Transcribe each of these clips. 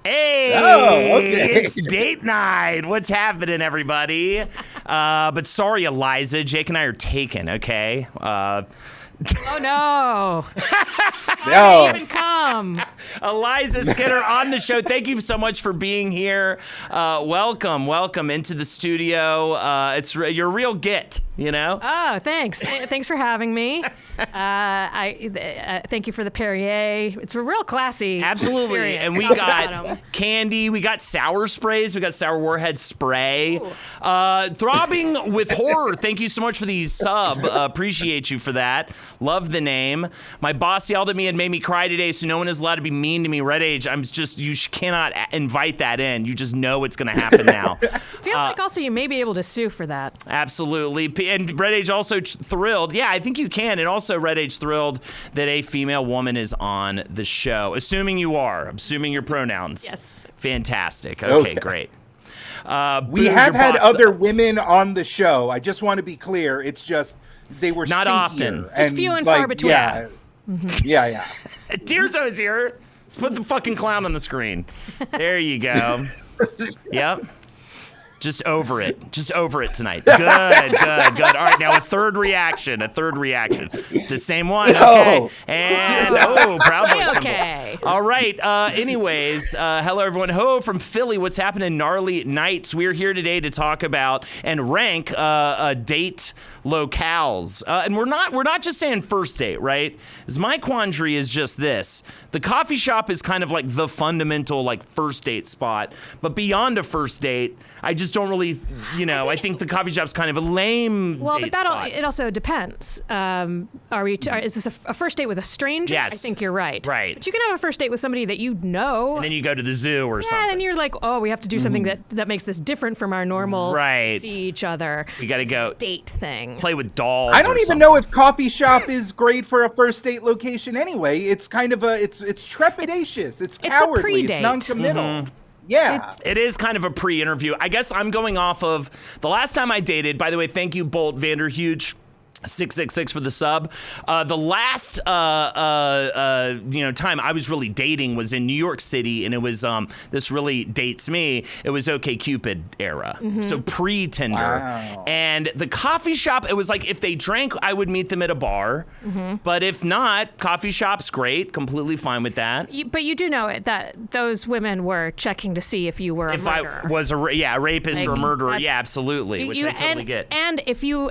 Hey, okay. It's date night. What's happening, everybody? But sorry, Eliza. Jake and I are taken, okay? Oh, no. No. Even come. Eliza Skinner on the show. Thank you so much for being here. Welcome into the studio. You're a real get, you know? Oh, thanks. Thanks for having me. Thank you for the Perrier. It's a real classy Absolutely. experience. And we got candy. We got sour sprays. We got sour warhead spray. Throbbing with horror. Thank you so much for the sub. Appreciate you for that. Love the name. My boss yelled at me and made me cry today, so no one is allowed to be mean to me. Red Age, you cannot invite that in. You just know it's going to happen now. Feels like also you may be able to sue for that. Absolutely. And Red Age also thrilled. Yeah, I think you can. And also Red Age thrilled that a female woman is on the show. Assuming you are. Assuming your pronouns. Yes. Fantastic. Okay. Great. We have had other women on the show. I just want to be clear. It's just they were not stinkier often. Just few and far between. Yeah. Yeah. Tirzo's here. Let's put the fucking clown on the screen. There you go. Yep. Just over it tonight. Good. All right, now a third reaction. The same one. Okay. And, Proud Boy symbol. Okay. All right. Anyways, hello, everyone. Ho from Philly. What's happening? Gnarly Nights. We're here today to talk about and rank date locales. And we're not just saying first date, right? Because my quandary is just this. The coffee shop is kind of like the fundamental like first date spot. But beyond a first date, I just don't really, I think the coffee shop's kind of a lame date spot. It also depends. Is this a first date with a stranger? Yes. I think you're right. Right. But you can have a first date with somebody that you know. And then you go to the zoo or something. Yeah, and you're like, oh, we have to do something that makes this different from our normal see each other. We got to go date thing. Play with dolls. I don't even know if coffee shop is great for a first date location anyway. It's kind of it's trepidatious. It's cowardly. A pre-date. It's non-committal. Yeah. It is kind of a pre-interview. I guess I'm going off of the last time I dated. By the way, thank you, Bolt Vanderhuge. 666 for the sub. The last time I was really dating was in New York City, and it was this really dates me. It was OkCupid era, so pre-Tinder. Wow. And the coffee shop, it was like if they drank, I would meet them at a bar. But if not, coffee shop's great. Completely fine with that. But you do know that those women were checking to see if you were a murderer. I was a rapist or a murderer, yeah, absolutely, which I totally get. And if you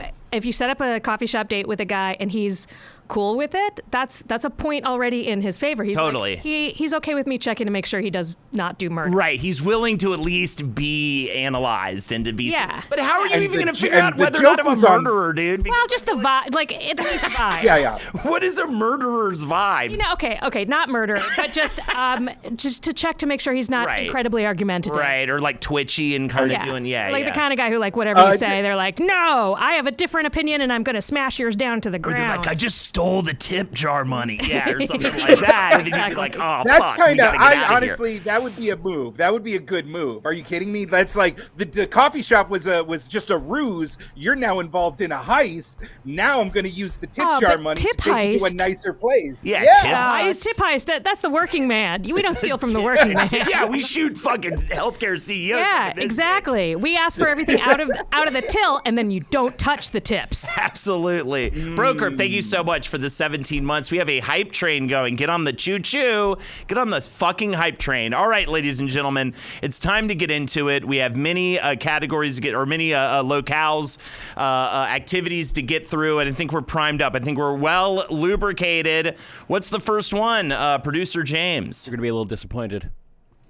set up a coffee shop date with a guy and he's cool with it, that's a point already in his favor. He's totally. Like, he's okay with me checking to make sure he does not do murder. Right. He's willing to at least be analyzed and to be. Yeah. But how are you even going to figure out whether or not I'm a murderer, dude? Because well, just the vibe, like at least vibes. Yeah. What is a murderer's vibes? Okay, not murder, but just to check to make sure he's not incredibly argumentative. Right, or like twitchy and kind of doing, like the kind of guy who like whatever you say, they're like, no, I have a different opinion and I'm going to smash yours down to the ground. Or they're like, I just stole the tip jar money, or something like that. And then you'd be like, oh, that's kind of. honestly, that would be a move. That would be a good move. Are you kidding me? That's like the coffee shop was just a ruse. You're now involved in a heist. Now I'm going to use the tip jar money to take you to a nicer place. Yeah. Tip heist. Tip heist. That's the working man. We don't steal from the working man. Yeah, we shoot fucking healthcare CEOs. Yeah, exactly. We ask for everything out of the till, and then you don't touch the tips. Absolutely. Broker, thank you so much for the 17 months. We have a hype train going. Get on the choo-choo. Get on this fucking hype train. All right, ladies and gentlemen, it's time to get into it. We have many categories to get, or many locales, activities to get through, and I think we're primed up. I think we're well lubricated. What's the first one? Producer James. You're going to be a little disappointed.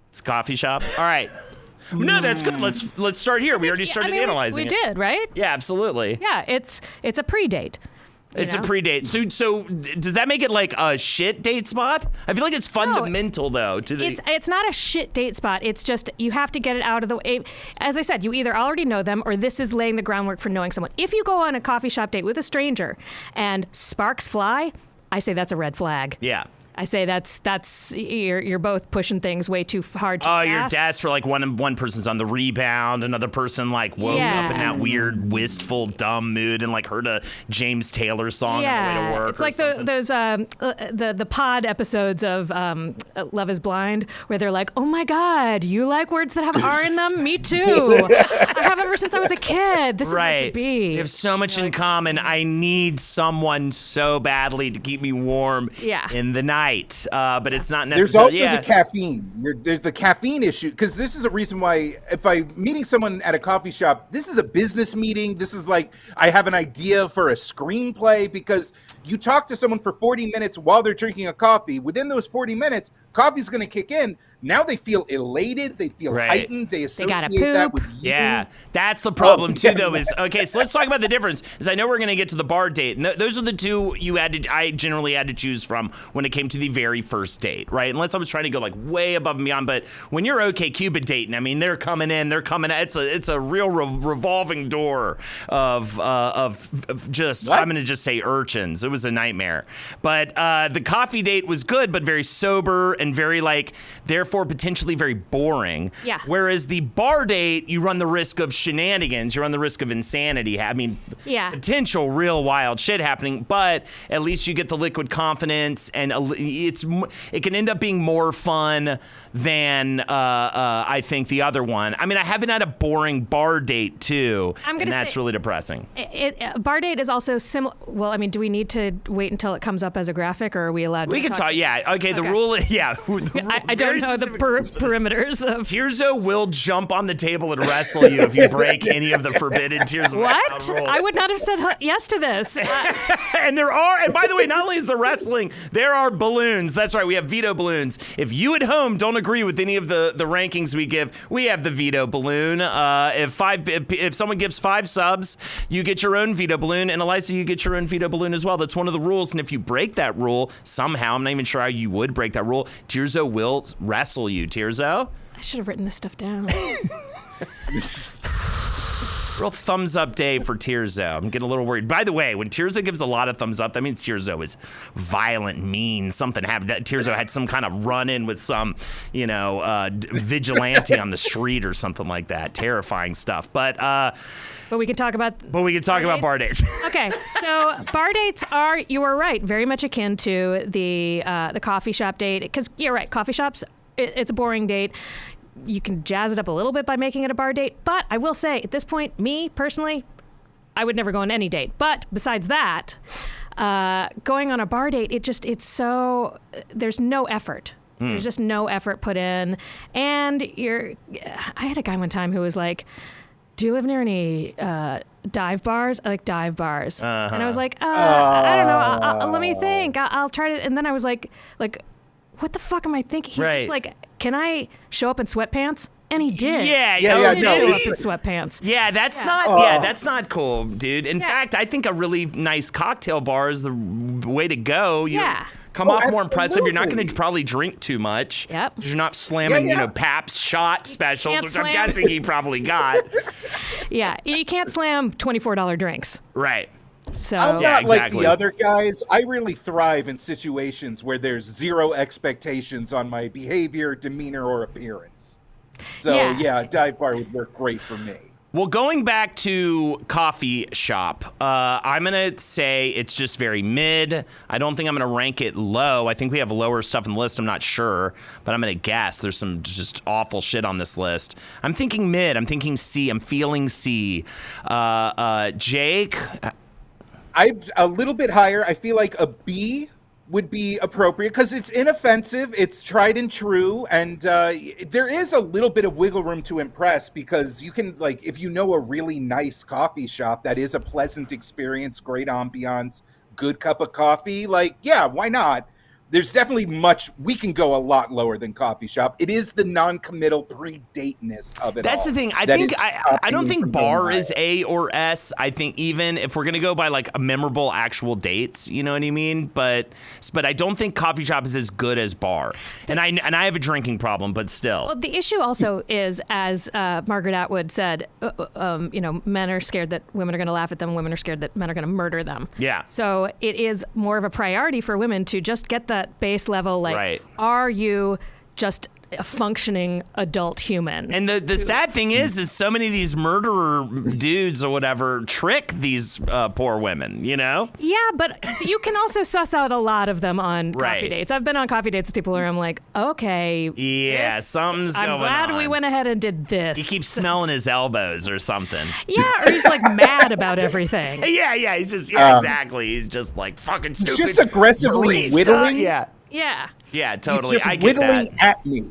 It's coffee shop. All right. No, that's good. Let's start here. We already started analyzing it. We did, right? Yeah, absolutely. Yeah, it's a pre-date. It's a pre-date. So does that make it like a shit date spot? I feel like it's fundamental though. It's not a shit date spot. It's just you have to get it out of the way. As I said, you either already know them or this is laying the groundwork for knowing someone. If you go on a coffee shop date with a stranger and sparks fly, I say that's a red flag. Yeah. I say that's you're both pushing things way too hard. Too oh, fast. you're desperate. Like one person's on the rebound, another person like woke up in that weird, wistful, dumb mood and like heard a James Taylor song on the way to work. It's like those the pod episodes of Love Is Blind where they're like, oh my God, you like words that have R in them? Me too. I have ever since I was a kid. This is meant to be. We have so much in common. I need someone so badly to keep me warm in the night. But it's not necessarily. There's also the caffeine. There's the caffeine issue, because this is a reason why if I'm meeting someone at a coffee shop, this is a business meeting. This is like I have an idea for a screenplay, because you talk to someone for 40 minutes while they're drinking a coffee. Within those 40 minutes, coffee's going to kick in. Now they feel elated. They feel heightened. They associate that with you. Yeah, that's the problem too, though. Is okay. So let's talk about the difference. Is I know we're going to get to the bar date, and those are the two I generally had to choose from when it came to the very first date, right? Unless I was trying to go like way above and beyond. But when you're OkCupid dating, I mean, they're coming in. It's a real revolving door of just I'm going to just say urchins. It was a nightmare. But the coffee date was good, but very sober and very like therefore potentially very boring. Yeah. Whereas the bar date, you run the risk of shenanigans. You run the risk of insanity. I mean, potential real wild shit happening, but at least you get the liquid confidence, and it can end up being more fun than I think the other one. I mean, I have been at a boring bar date too, and that's really depressing. Bar date is also similar. Well, I mean, do we need to wait until it comes up as a graphic, or are we allowed to We can talk. Yeah. Okay. The rule. I don't know the perimeters of. Tirzo will jump on the table and wrestle you if you break any of the forbidden Tears of What? I would not have said yes to this. And by the way, not only is the wrestling, there are balloons. That's right. We have veto balloons. If you at home don't agree with any of the rankings we give, we have the veto balloon. If someone gives 5 subs, you get your own veto balloon, and Eliza, you get your own veto balloon as well. That's one of the rules. And if you break that rule somehow, I'm not even sure how you would break that rule, Tirzo will wrestle you. Tirzo? I should have written this stuff down. Real thumbs up day for Tirzo. I'm getting a little worried. By the way, when Tirzo gives a lot of thumbs up, that means Tirzo is violent, mean. Something happened. Tirzo had some kind of run-in with some, vigilante on the street or something like that. Terrifying stuff. But we can talk about. But we can talk about bar dates. Okay, so bar dates are, you are right, very much akin to the coffee shop date, because you're right, coffee shops, it's a boring date. You can jazz it up a little bit by making it a bar date, but I will say at this point, me personally, I would never go on any date. But besides that, going on a bar date, it's so, there's no effort. There's just no effort put in. And I had a guy one time who was like, do you live near any dive bars? I like dive bars. And I was like, I don't know. Let me think. I'll try to. And then I was like, what the fuck am I thinking? He's just like, can I show up in sweatpants? And he did. Yeah. Show up in sweatpants. Yeah, that's not cool, dude. In fact, I think a really nice cocktail bar is the way to go. You come off more impressive. You're not going to probably drink too much. Yep. You're not slamming, Pabst shot specials, which I'm guessing he probably got. Yeah, you can't slam $24 drinks. Right. So I'm not like the other guys. I really thrive in situations where there's zero expectations on my behavior, demeanor, or appearance. So dive bar would work great for me. Well, going back to coffee shop, I'm going to say it's just very mid. I don't think I'm going to rank it low. I think we have lower stuff on the list. I'm not sure, but I'm going to guess there's some just awful shit on this list. I'm thinking mid. I'm thinking C. I'm feeling C. Jake? I'm a little bit higher. I feel like a B would be appropriate because it's inoffensive, it's tried and true, and there is a little bit of wiggle room to impress, because you can, like, if you know a really nice coffee shop that is a pleasant experience, great ambiance, good cup of coffee, like, yeah, why not? There's definitely we can go a lot lower than coffee shop. It is the non-committal pre-dateness of it. That's the thing. I don't think bar is A or S. I think even if we're going to go by like a memorable actual dates, you know what I mean? But I don't think coffee shop is as good as bar. And I have a drinking problem, but still. Well, the issue also is, as Margaret Atwood said, men are scared that women are going to laugh at them. Women are scared that men are going to murder them. Yeah. So it is more of a priority for women to just get the that base level, like, Right. are you just a functioning adult human? And the sad thing is so many of these murderer dudes or whatever trick these poor women, you know? Yeah, but you can also suss out a lot of them on coffee Right. dates. I've been on coffee dates with people where I'm like, okay, Yeah, something's going on. I'm glad we went ahead and did this. He keeps smelling his elbows or something. Yeah, or he's like mad about everything. Yeah, he's just, exactly. He's just like fucking stupid. He's just aggressively barista. whittling. Yeah. Yeah, totally. He's just I get whittling that. at me.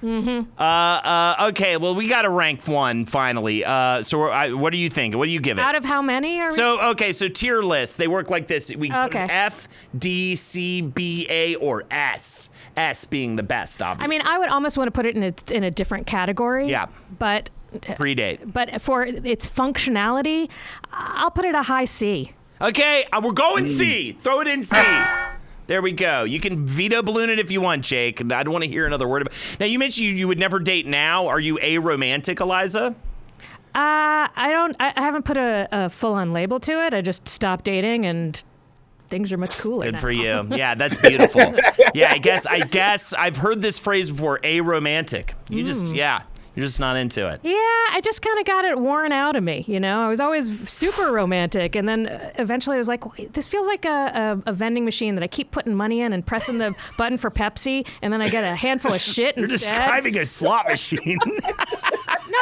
Okay, well, we got to rank one finally. What do you think? What do you give it? Out of how many are we? So tier list. They work like this. We put Okay. F, D, C, B, A, or S. S being the best, obviously. I mean, I would almost want to put it in a different category. Yeah. But Predate. But for its functionality, I'll put it a high C. Okay, we're going C. Throw it in C. There we go. You can veto balloon it if you want, Jake. I don't want to hear another word about it. Now, you mentioned you would never date now. Are you aromantic, Eliza? I haven't put a full-on label to it. I just stopped dating and things are much cooler Good now. for you. Yeah, that's beautiful. Yeah, I guess I've heard this phrase before, aromantic. You're just not into it. Yeah, I just kind of got it worn out of me, you know? I was always super romantic, and then eventually I was like, wait, this feels like a vending machine that I keep putting money in and pressing the button for Pepsi, and then I get a handful of shit You're instead. describing a slot machine.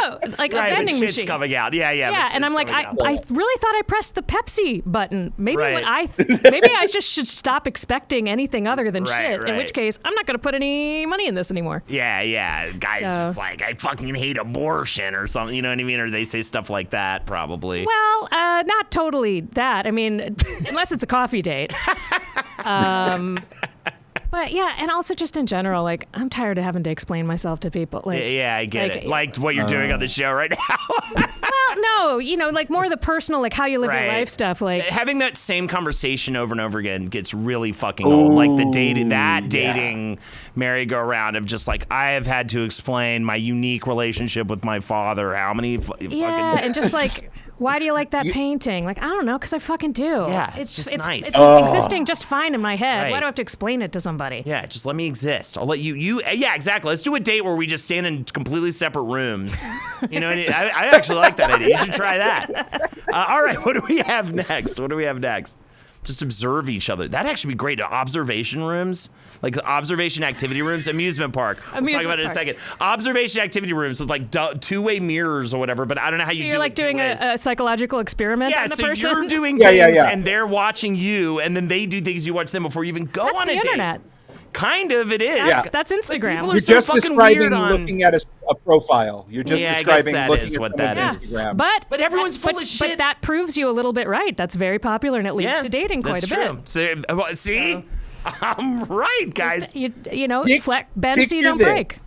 No, like right, a vending but shit's machine. coming out. Yeah, Yeah, and I'm like, I really thought I pressed the Pepsi button. Maybe Right. maybe I just should stop expecting anything other than Right, shit. In which right. case, I'm not going to put any money in this anymore. Yeah. Guy's just like, I fucking hate abortion or something. You know what I mean? Or they say stuff like that, probably. Well, not totally that. I mean, unless it's a coffee date. But yeah, and also just in general, like, I'm tired of having to explain myself to people. Like, yeah, I get it. Like what you're doing on the show right now. well, no, like more the personal, like how you live your Right. life stuff. Like having that same conversation over and over again gets really fucking old. Like the dating merry-go-round of just like, I have had to explain my unique relationship with my father. How many yeah, fucking and just like, why do you like that painting? Like, I don't know, because I fucking do. Yeah, it's just nice. It's existing just fine in my head. Right. Why do I have to explain it to somebody? Yeah, just let me exist. I'll let you. Yeah, exactly. Let's do a date where we just stand in completely separate rooms. You know, I actually like that idea. You should try that. All right, what do we have next? Just observe each other. That'd actually be great. Observation rooms, like observation activity rooms, amusement park. We'll talk about it in a second. Observation activity rooms with like two-way mirrors or whatever, but I don't know how you do it. You're like doing a psychological experiment on the person? Yeah, so you're doing things and they're watching you, and then they do things, you watch them before you even go That's on the a date. internet. Kind of, it is. That's Instagram. People are You're so just fucking describing weird on- looking at a profile. You're just Yeah, I guess describing that looking is at what someone's that is. Instagram. But everyone's full of shit. But that proves you a little bit right. That's very popular, and it leads to dating quite that's a true. bit. So, see? I'm right, guys. You bend so you picture don't this. break.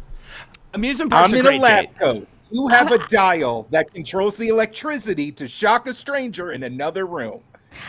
Amusement parks I'm are in a great lab date. coat. You have a dial that controls the electricity to shock a stranger in another room.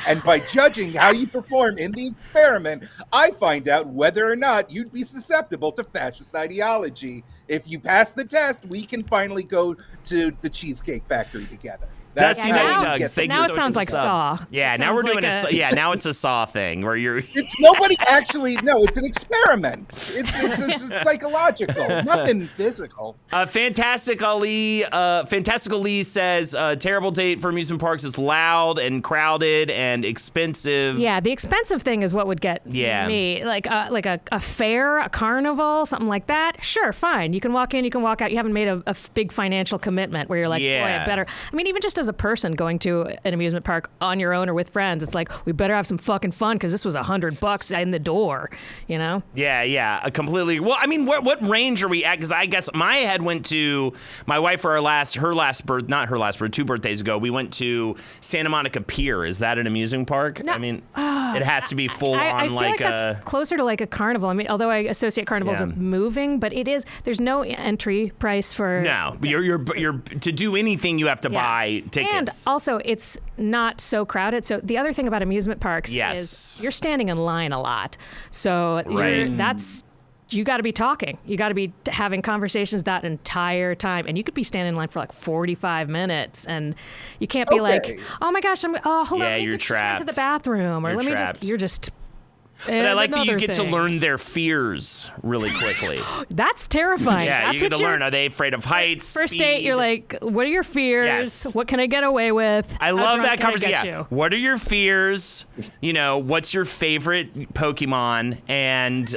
And by judging how you perform in the experiment, I find out whether or not you'd be susceptible to fascist ideology. If you pass the test, we can finally go to the Cheesecake Factory together. Dusty how Nutty we Nugs. get Thank Now you it so much sounds for like the sub. Saw. Yeah, It now we're sounds doing like now it's a Saw thing where you're. It's nobody actually. No, it's an experiment. It's psychological, nothing physical. Fantastical Lee says terrible date for amusement parks is loud and crowded and expensive. Yeah, the expensive thing is what would get Yeah. me. Like a fair, a carnival, something like that. Sure, fine. You can walk in, you can walk out. You haven't made a big financial commitment where you're like, boy, Yeah. I better. I mean, even just as a person going to an amusement park on your own or with friends, it's like, we better have some fucking fun because this was $100 in the door, you know? Yeah, completely. Well, I mean, what range are we at? Because I guess my head went to my wife for two birthdays ago. We went to Santa Monica Pier. Is that an amusement park? No. I mean, it has to be full I on feel like that's closer to like a carnival. I mean, although I associate carnivals Yeah. with moving, but there's no entry price for. No, you're to do anything you have to buy tickets. And also, it's not so crowded. So the other thing about amusement parks Yes. is you're standing in line a lot. So Right. you got to be talking. You got to be having conversations that entire time. And you could be standing in line for like 45 minutes. And you can't be like, oh my gosh, hold on. Yeah, let me you're just run to the trapped. bathroom. Or You're let me trapped. you're just. But I like that you get to learn their fears really quickly. That's terrifying. Yeah, That's you get to learn. Are they afraid of heights? First speed? date, you're like, what are your fears? Yes. What can I get away with? I love that conversation. Yeah. What are your fears? What's your favorite Pokemon? And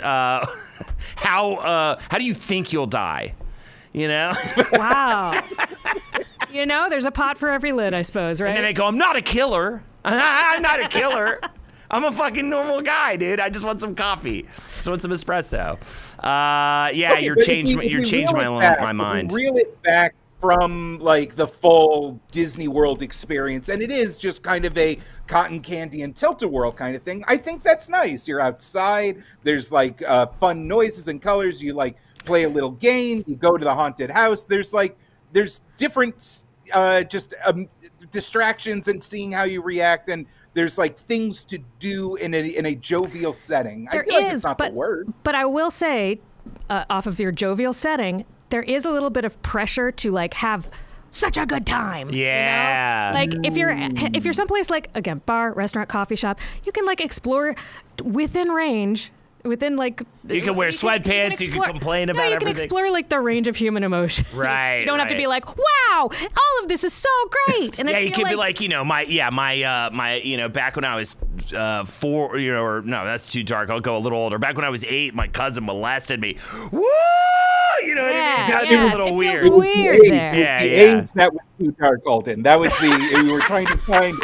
how do you think you'll die? Wow. There's a pot for every lid, I suppose, right? And then they go, I'm not a killer. I'm not a killer. I'm a fucking normal guy, dude. I just want some coffee. Just want some espresso. Okay, you're changed my mind. Reel it back from like the full Disney World experience, and it is just kind of a cotton candy and tilt-a-whirl kind of thing. I think that's nice. You're outside. There's like fun noises and colors. You like play a little game. You go to the haunted house. There's different distractions and seeing how you react, and there's like things to do in a jovial setting. I feel like it's not the word. But I will say, off of your jovial setting, there is a little bit of pressure to like have such a good time. Yeah. Like if you're someplace like, again, bar, restaurant, coffee shop, you can like explore within range. Within like you can wear sweatpants, you can complain about everything. You can explore like the range of human emotion. Right. You don't have to be like, wow, all of this is so great. And you can be like, my back when I was 4, or no, that's too dark. I'll go a little older. Back when I was 8, my cousin molested me. Woo! You know what I mean? Gotta do a little weird. Feels weird there. Yeah, age that was too dark, Holden. That was you were trying to find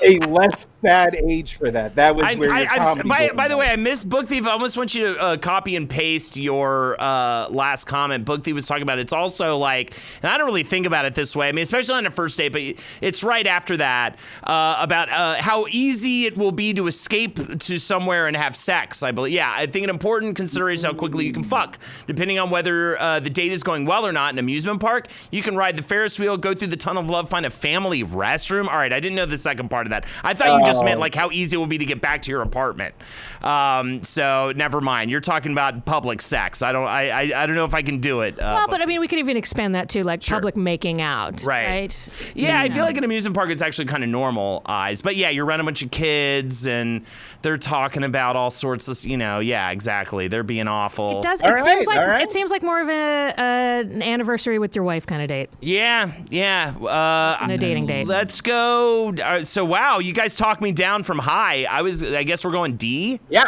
a less sad age for that. That was where your comedy. By the way, I missed Book Thief. I almost want you to copy and paste your last comment. Book Thief was talking about it's also like, and I don't really think about it this way. I mean, especially on a first date, but it's right after that about how easy it will be to escape to somewhere and have sex. I believe. Yeah, I think an important consideration is how quickly you can fuck, depending on whether the date is going well or not. In an amusement park, you can ride the Ferris wheel, go through the tunnel of love, find a family restroom. All right, I didn't know the second part of that. I thought you just meant like how easy it will be to get back to your apartment. So never mind. You're talking about public sex. I don't know if I can do it. But I mean, we could even expand that to like public making out. Right. Yeah, I feel like an amusement park is actually kind of normalized. But yeah, you're around a bunch of kids and they're talking about all sorts of, yeah, exactly. They're being awful. It does. It seems like more of an anniversary with your wife kind of date. Yeah. And a dating date. Let's go. So wow, you guys talked me down from high. I guess we're going D. Yeah,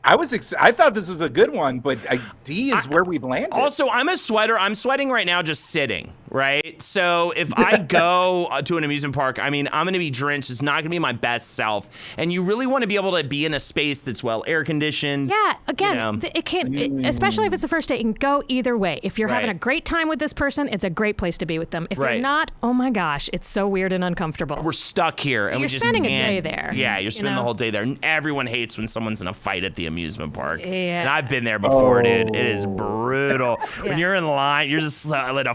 I thought this was a good one, but D is where we've landed. Also, I'm a sweater. I'm sweating right now just sitting, right? So if I go to an amusement park, I mean, I'm going to be drenched. It's not going to be my best self. And you really want to be able to be in a space that's well air conditioned. Yeah, again, it can't, especially if it's a first date, it can go either way. If you're having a great time with this person, it's a great place to be with them. If you're not, oh my gosh, it's so weird and uncomfortable. We're stuck here. And you're spending a day there. Yeah, you're spending the whole day there. Everyone hates when someone's in a fight at the amusement park. Yeah. And I've been there before, dude. It is brutal. When you're in line, you're just in a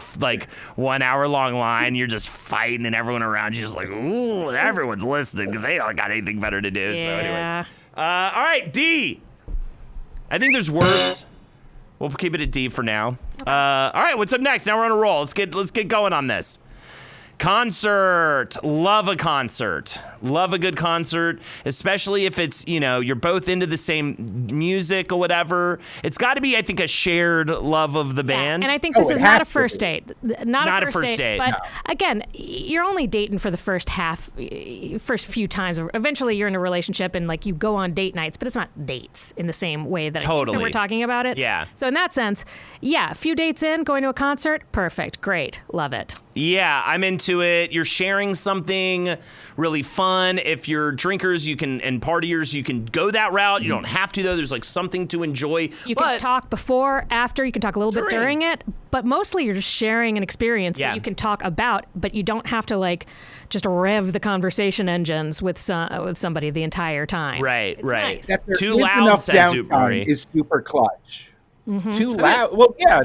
1 hour long line. You're just fighting, and everyone around you is like, ooh, and everyone's listening because they don't got anything better to do. Yeah. So anyway, all right, D. I think there's worse. We'll keep it at D for now. All right, what's up next? Now we're on a roll. Let's get going on this. Concert. Love a concert. Love a good concert, especially if it's, you're both into the same music or whatever. It's got to be, I think, a shared love of the band. And I think this is not a first date. Not a first date. But again, you're only dating for the first few times. Eventually you're in a relationship and like you go on date nights, but it's not dates in the same way that I think that we're talking about it. Yeah. So in that sense, a few dates in, going to a concert, perfect, great, love it. Yeah, I'm into it. You're sharing something really fun. If you're drinkers, and partiers, you can go that route. You don't have to, though. There's like something to enjoy. You can talk before, after. You can talk a little bit during it. But mostly you're just sharing an experience that you can talk about, but you don't have to like just rev the conversation engines with somebody the entire time. Right, it's right. Nice. Too loud, says Zupari. Is super clutch. Mm-hmm. Too loud. Well, yeah,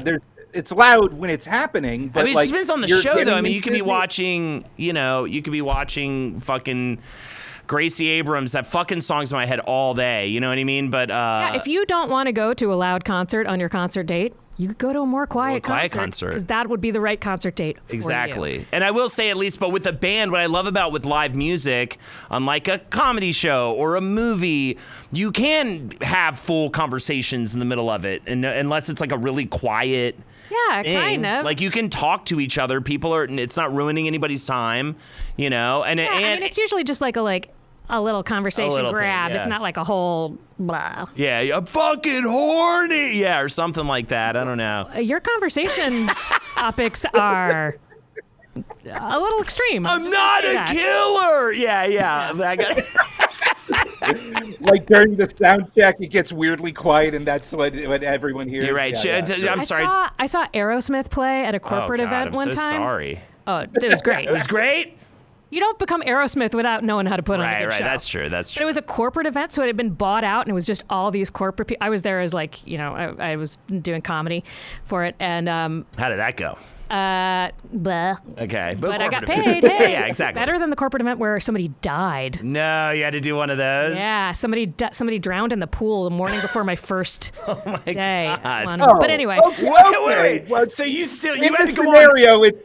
it's loud when it's happening, but it depends on the show, though. I mean, you could be watching, fucking Gracie Abrams. That fucking song's in my head all day. You know what I mean? But if you don't want to go to a loud concert on your concert date, you could go to a more quiet concert. Because that would be the right concert date for Exactly. you. And I will say, at least, but with a band, what I love about with live music, unlike a comedy show or a movie, you can have full conversations in the middle of it, and unless it's like a really quiet Yeah, thing. kind of. Like, you can talk to each other. People are, it's not ruining anybody's time, you know? And, I mean, it's usually just like a little conversation little grab. thing, yeah. It's not like a whole blah. Yeah, I'm fucking horny. Yeah, or something like that. I don't know. Your conversation topics are a little extreme. I'm not a killer. Yeah. I got Like during the sound check, it gets weirdly quiet, and that's what everyone hears. You're right. I'm sorry. I saw Aerosmith play at a corporate event one time. Sorry. Oh, it was great. It was great. You don't become Aerosmith without knowing how to put on a good show. That's true. But it was a corporate event, so it had been bought out, and it was just all these corporate people. I was there as like, I was doing comedy for it, and How did that go? blah. Okay, But I got corporate paid. event. Hey, Yeah, exactly. Better than the corporate event where somebody died. No, you had to do one of those. Yeah, somebody drowned in the pool the morning before my first day. God. But anyway, Wait. So you In had this to go on. scenario, it's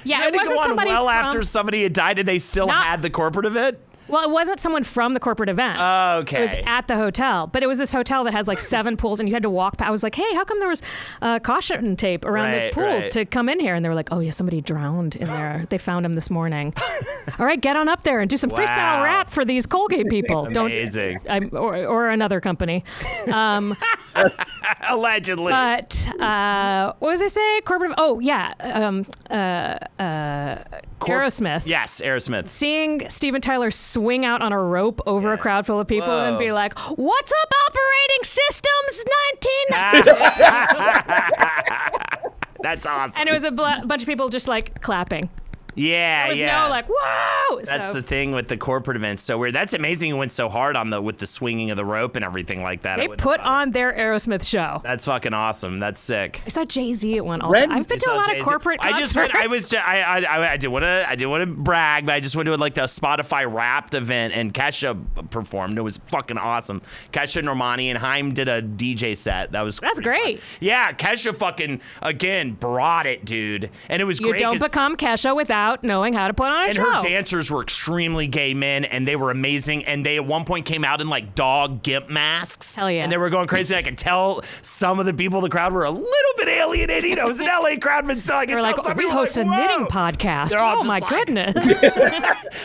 yeah, You had it to wasn't go on somebody well from, after somebody had died, and they still Not- had the corporate event. Well, it wasn't someone from the corporate event. Okay. It was at the hotel, but it was this hotel that has like 7 pools, and you had to walk. I was like, "Hey, how come there was caution tape around the pool to come in here?" And they were like, "Oh yeah, somebody drowned in there. They found him this morning." All right, get on up there and do some freestyle rap for these Colgate people. Amazing. Or another company. Allegedly. But what was I say? Corporate. Oh yeah, Aerosmith. Yes, Aerosmith. Seeing Steven Tyler swing out on a rope over a crowd full of people and be like, "What's up, operating systems 19?" That's awesome. And it was a bunch of people just like clapping. Yeah, There was no like, "Whoa!" That's the thing with the corporate events. So weird. That's amazing. It went so hard with the swinging of the rope and everything like that. They put on their Aerosmith show. That's fucking awesome. That's sick. I saw Jay-Z at one also. I've been to a lot of corporate concerts. I didn't want to brag, but I just went to like the Spotify Wrapped event, and Kesha performed. It was fucking awesome. Kesha, Normani, and Haim did a DJ set. That's great. Fun. Yeah, Kesha fucking again brought it, dude, and it was great. You don't become Kesha without knowing how to put on a show. And her dancers were extremely gay men, and they were amazing. And they at one point came out in like dog gimp masks. Hell yeah. And they were going crazy. I could tell some of the people in the crowd were a little bit alienated. It was an LA crowd, but still I could They're tell like, some we people host a like, knitting "Whoa." podcast. They're all Oh just my like- goodness.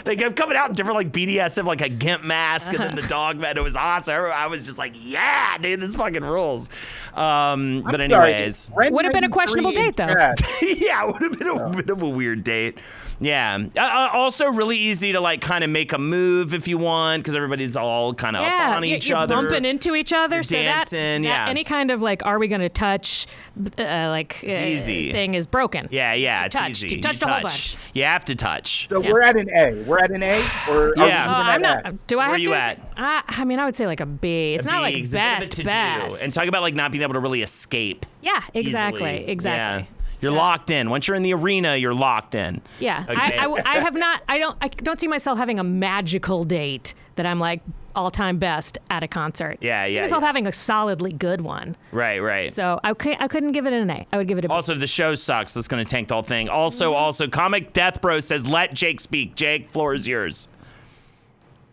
They kept coming out in different like BDSM, like a gimp mask, and then the dog man. It was awesome. I was just like, yeah, dude, this fucking rules. But anyways. Would have been a questionable date, though. Yeah, it would have been a bit of a weird date. Yeah. Also really easy to like kind of make a move if you want, because everybody's all kind of up on each you're other. bumping into each other. You're so dancing, that any kind of like, are we going to touch easy. thing is broken. Yeah, it's touched. easy. You touched a whole bunch. You have to touch. So we're at an A. We're at an A, or Yeah. are we even I'm at not. S? Do I Where have you to? at? I mean, I would say like a B. It's not like It's a bit of a best. to-do. Best. And talk about like not being able to really escape. Yeah, exactly. Easily. Exactly. Yeah. You're locked in. Once you're in the arena, you're locked in. Yeah, Okay. I have not. I don't see myself having a magical date that I'm like all-time best at a concert. I see myself having a solidly good one. Right. So I couldn't give it an A. I would give it a B. Also, if the show sucks, that's going to tank the whole thing. Also, Comic Death Bro says, let Jake speak. Jake, floor is yours.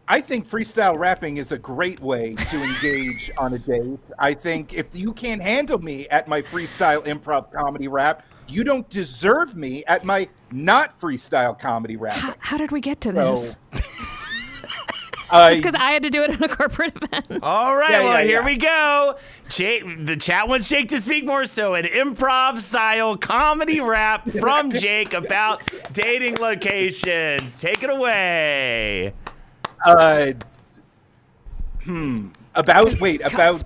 I think freestyle rapping is a great way to engage on a date. I think if you can't handle me at my freestyle improv comedy rap, you don't deserve me at my not freestyle comedy rap. How did we get to this? Just because I had to do it in a corporate event. All right, here yeah. we go. Jake, the chat wants Jake to speak more. So an improv style comedy rap from Jake about dating locations. Take it away. About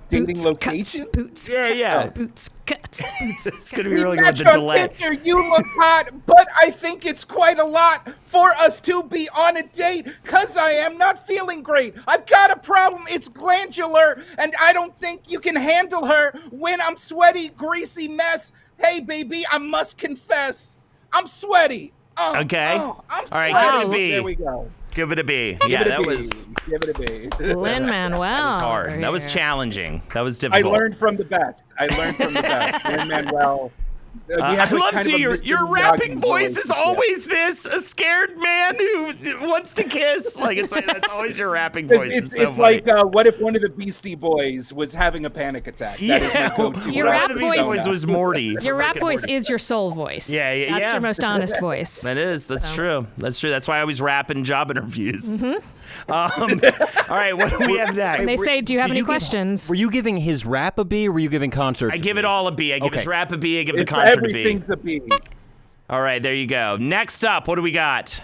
dating Boots, locations? Cuts, boots, Yeah. boots, cuts, boots. It's going to be We really good with match the on delay. Tinder, you look hot, but I think it's quite a lot for us to be on a date, cause I am not feeling great. I've got a problem, it's glandular, and I don't think you can handle her when I'm sweaty, greasy mess. Hey baby, I must confess, I'm sweaty. Okay. I'm All right, sweaty. give it a B. There we go. Give it a B. Yeah, that was. Give it a B. Lin-Manuel. That was hard. That was challenging. That was I difficult. learned from the best. Lin-Manuel. I love to your rapping voice is always this, a scared man who wants to kiss. Like that's always your rapping voice. It's so like what if one of the Beastie Boys was having a panic attack? That is my go-to. Your rap voice was Morty. Your rap voice is your soul voice. Yeah. That's your most honest voice. That is. That's true. That's true. That's why I always rap in job interviews. Mm-hmm. All right, what do we have next? And they say, do you have any questions? Were you giving his rap a B or were you giving concert? I give it all a B. I give his rap a B. I give the concert a B. Everything's a B. All right, there you go. Next up, what do we got?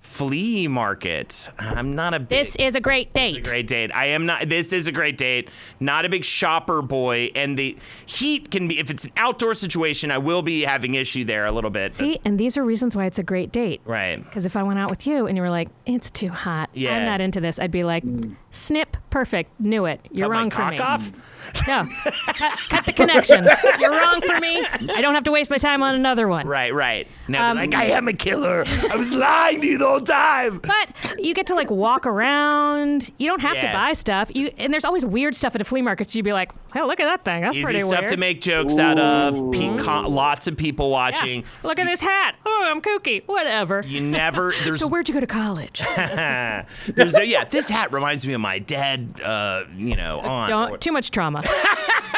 Flea market. I'm not a big... This is a great date. It's a great date. I am not... This is a great date. Not a big shopper boy. And the heat can be... If it's an outdoor situation, I will be having issue there a little bit. See, and these are reasons why it's a great date. Right. Because if I went out with you and you were like, it's too hot, Yeah. I'm not into this, I'd be like, snip, perfect, knew it. You're Cut wrong my for cock me. off? No, cut the connection. You're wrong for me. I don't have to waste my time on another one. Right. Now, like, I am a killer. I was lying to you the whole time. But you get to like walk around. You don't have to Yeah. buy stuff. And there's always weird stuff at a flea market. So you'd be like, hey, look at that thing. That's Easy pretty stuff weird. to make jokes out of. Lots of people watching. Yeah. Look at this hat. Oh, I'm kooky. Whatever. You never... There's So where'd you go to college? this hat reminds me of my dad, aunt. Don't too much trauma.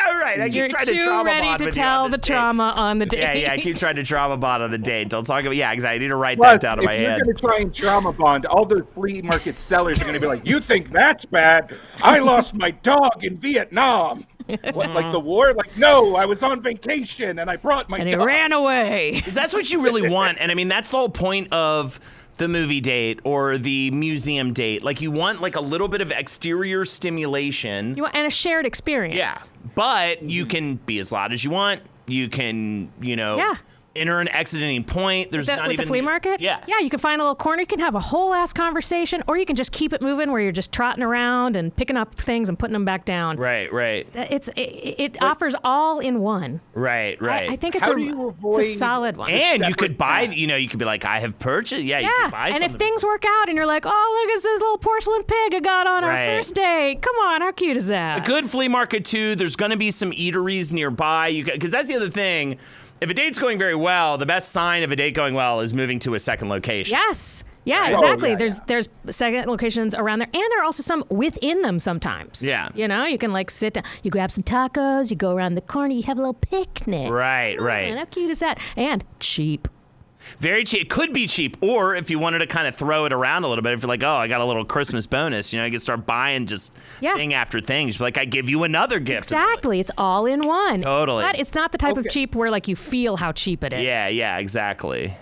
All right, I You're keep trying to too trauma ready bond to with you tell on the this date. trauma on the date. Yeah, I keep trying to trauma bond on the date. Don't talk about... Yeah, exactly. I need to write Plus, that down in my if head. you're going to try and trauma bond, all those flea market sellers are going to be like, you think that's bad? I lost my dog in Vietnam. What, like the war? Like, no, I was on vacation and I brought my And he dog. ran away. 'Cause that's what you really want. And I mean, that's the whole point of the movie date or the museum date. Like, you want like a little bit of exterior stimulation. And a shared experience. Yeah. But you can be as loud as you want. You can, Yeah. enter and exit at any point. There's not with even the flea market? Yeah. Yeah, you can find a little corner. You can have a whole ass conversation, or you can just keep it moving where you're just trotting around and picking up things and putting them back down. Right. It offers all in one. Right. I think it's How do you it's a avoid- solid one. And you separate could buy, path. you could be like, I have purchased. Yeah, you Yeah, could buy and something. if things work out and you're like, oh, look at this little porcelain pig I got on Right. our first date. Come on, how cute is that? A good flea market too. There's going to be some eateries nearby. Because that's the other thing. If a date's going very well, the best sign of a date going well is moving to a second location. Yes. Yeah, Right. exactly. Oh, yeah, there's second locations around there, and there are also some within them sometimes. Yeah. You can like sit down, you grab some tacos, you go around the corner, you have a little picnic. Right. And how cute is that? And cheap. Very cheap. It could be cheap. Or if you wanted to kind of throw it around a little bit, if you're like, oh, I got a little Christmas bonus, you can start buying just thing after thing. Just be like, I give you another gift. Exactly. It's all in one. Totally. But it's not the type of Okay. cheap where like you feel how cheap it is. Yeah, exactly.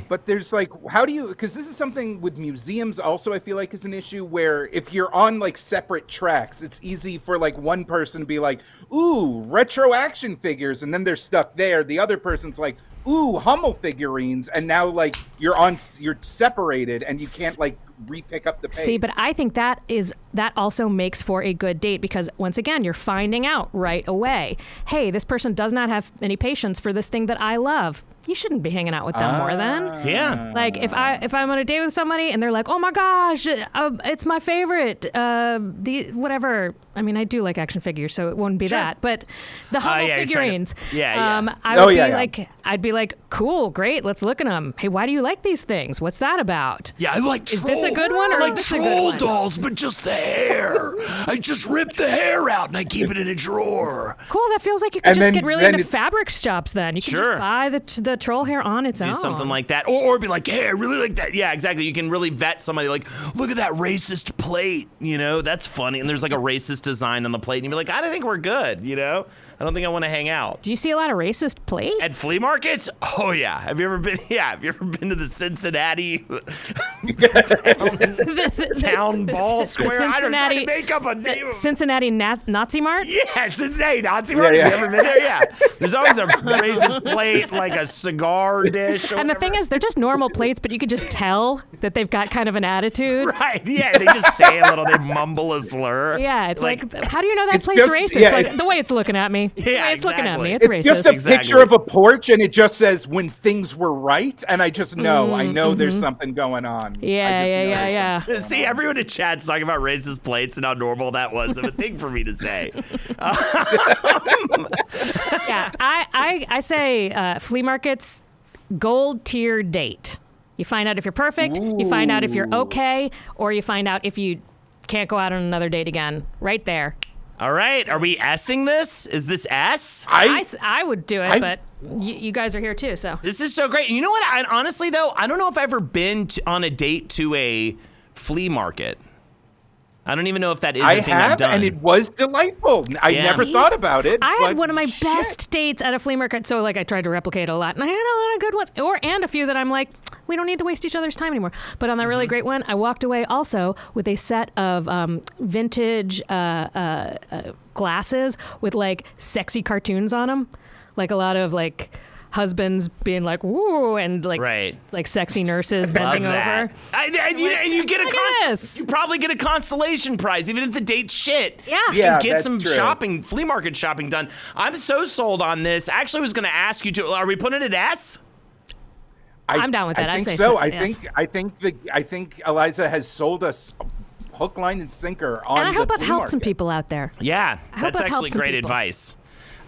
But there's like, how do you, because this is something with museums also I feel like is an issue where if you're on like separate tracks, it's easy for like one person to be like, ooh, retro action figures, and then they're stuck there. The other person's like, ooh, Hummel figurines, and now like you're separated and you can't like re-pick up the pace. See, but I think that also makes for a good date because once again, you're finding out right away, hey, this person does not have any patience for this thing that I love. You shouldn't be hanging out with them more then. Yeah. Like if I'm on a date with somebody and they're like, oh my gosh, it's my favorite. Whatever. I mean, I do like action figures, so it wouldn't be that. But the Hummel yeah, you're trying to- figurines. Yeah. I'd be like, cool, great, let's look at them. Hey, why do you like these things? What's that about? Yeah, I like Is this a good one or is this a good one? dolls, but just the hair. I just rip the hair out and I keep it in a drawer. Cool. That feels like you could And just then- get really then into it's- fabric shops. Then you can Sure. just buy the troll hair on its own. Do something like that. Or be like, hey, I really like that. Yeah, exactly. You can really vet somebody like, look at that racist plate. That's funny. And there's like a racist design on the plate. And you'd be like, I don't think we're good. I don't think I want to hang out. Do you see a lot of racist plates? At flea markets? Oh yeah. Have you ever been to the Cincinnati town ball square? I don't know. I can make up a name. Cincinnati Nazi Mart? Yeah, Cincinnati Nazi Mart. Yeah. Have you ever been there? Yeah. There's always a racist plate, like a cigar dish. And the thing is, they're just normal plates, but you could just tell that they've got kind of an attitude. Right, yeah, they just say a little, they mumble a slur. Yeah, it's like like, how do you know that It's plate's just- racist? yeah, like it- the way it's looking at me. The Yeah, way it's looking at me. exactly. It's It's racist. just a picture of a porch, and it just says when things were right, and I just know. I know there's something going on. I yeah, just know yeah, there's yeah, something yeah. See, everyone in chat's talking about racist plates and how normal that was of a thing for me to say. Yeah, I say flea markets, gold tier date. You find out if you're perfect, you find out if you're okay, or you find out if you can't go out on another date again. Right there. All right, are we S-ing this? Is this S? I would do it, but you guys are here too, so. This is so great. You know what? Honestly, though, I don't know if I've ever been on a date to a flea market. I don't even know if that is a I thing I've have, done. and it was delightful. I Yeah. never thought about it. I but had one of my shit. best dates at a flea market, so like I tried to replicate a lot, and I had a lot of good ones, and a few that I'm like, we don't need to waste each other's time anymore. But on that really great one, I walked away also with a set of vintage glasses with like sexy cartoons on them, like a lot of like husbands being like woo and like Right. like sexy nurses Love bending that. over. And you get Look at this. you probably get a consolation prize, even if the date's shit. Yeah. You Yeah, can get that's some true. shopping, flea market shopping done. I'm so sold on this. I actually was going to ask you to. Are we putting it S? I'm down with that. I I think say so. so, I yes. think Eliza has sold us hook, line, and sinker on And I hope the I've flea helped some market. people out there. Yeah, I hope that's I've actually helped some great people. advice.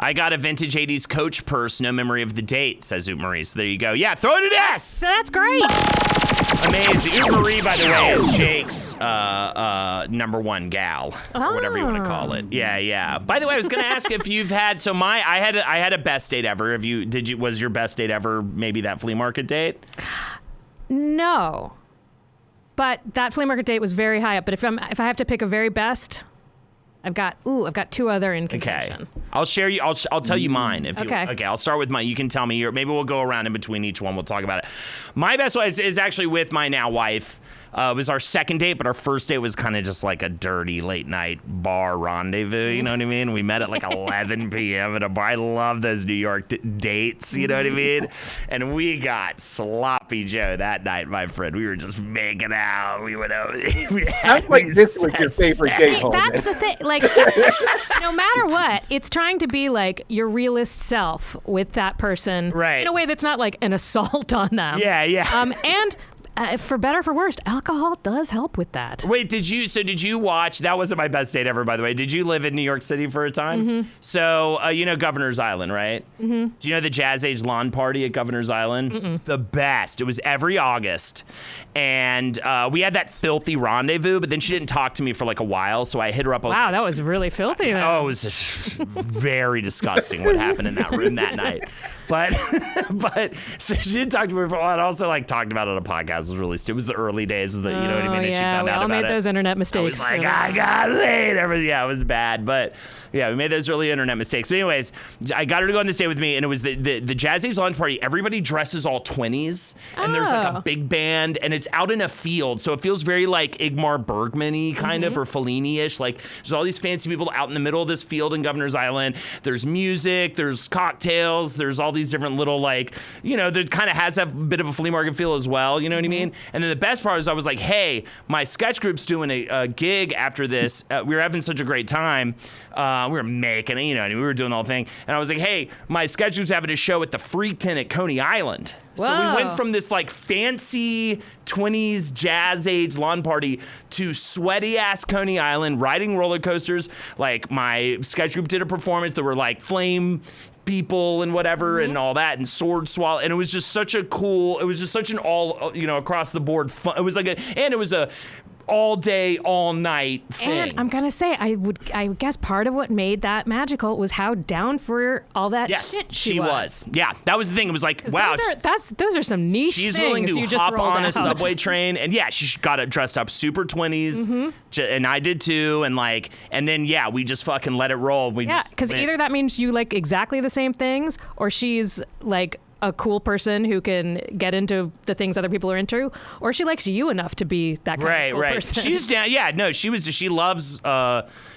I got a vintage 80s Coach purse, no memory of the date, says Oop Marie. So there you go. Yeah, throw it at S. So that's great. Amazing. Oop Marie, by the way, is Jake's number one gal, or whatever you want to call it. Yeah, yeah. By the way, I was going to ask if you've had. So I had a best date ever. Was your best date ever maybe that flea market date? No. But that flea market date was very high up. But if I have to pick a very best, I've got two other in Okay, contention. I'll share you. I'll tell you mine. If Okay. You, okay, I'll start with mine. You can tell me. Or maybe we'll go around in between each one. We'll talk about it. My best one is actually with my now wife. It was our second date, but our first date was kind of just like a dirty late night bar rendezvous. You know what I mean? We met at like 11 p.m. at a bar. I love those New York dates. You know what I mean? And we got sloppy Joe that night, my friend. We were just making out. We went over. Sounds like this was your favorite date, Holden. That's the thing. Like, no matter what, it's trying to be like your realist self with that person, Right. in a way that's not like an assault on them. Yeah, yeah. And for better or for worse, alcohol does help with that. Wait, did you watch? That wasn't my best date ever, by the way. Did you live in New York City for a time? Mm-hmm. So you know Governor's Island, right? Mm-hmm. Do you know the Jazz Age lawn party at Governor's Island? Mm-mm. The best. It was every August, and we had that filthy rendezvous. But then she didn't talk to me for like a while, so I hit her up. I was Wow, like, that was really filthy. Then. oh, it was just very disgusting what happened in that room that night. But so she didn't talk to me for a while. And also like talked about it on a podcast. It was really stupid. It was the early days of the, you know what I mean? And she Yeah, found we out all about made it. those internet mistakes. I was like, so- I got laid. Yeah, it was bad. But yeah, we made those early internet mistakes. But anyways, I got her to go on this date with me, and it was the Jazz Age launch party. Everybody dresses all 20s, and there's like a Oh. big band, and it's out in a field. So it feels very like Igmar Bergman-y kind of, or Fellini-ish. Like there's all these fancy people out in the middle of this field in Governor's Island. There's music, there's cocktails, there's all these different little like, you know, that kind of has that bit of a flea market feel as well. You know what I mean? And then the best part is I was like, hey, my sketch group's doing a gig after this. We were having such a great time. We were making it, you know, and we were doing the whole thing. And I was like, hey, my sketch group's having a show at the Freak Tent at Coney Island. So we Whoa. went from this like fancy 20s jazz age lawn party to sweaty ass Coney Island, riding roller coasters. Like my sketch group did a performance. There were like flame people and whatever and all that, and sword swallow, and it was just such an all, you know, across the board fun. It was like it was a all day, all night thing. And I'm gonna say, I guess part of what made that magical was how down for all that Yes, shit she was. Yeah, that was the thing. It was like, wow, those are some niche she's things willing you to just hop rolled on a out. subway train, and yeah, she got it dressed up super 20s, and I did too, and then yeah, we just fucking let it roll. Yeah, because either that means you like exactly the same things, or she's like a cool person who can get into the things other people are into, or she likes you enough to be that kind of cool person. She's down. Yeah, no, she loves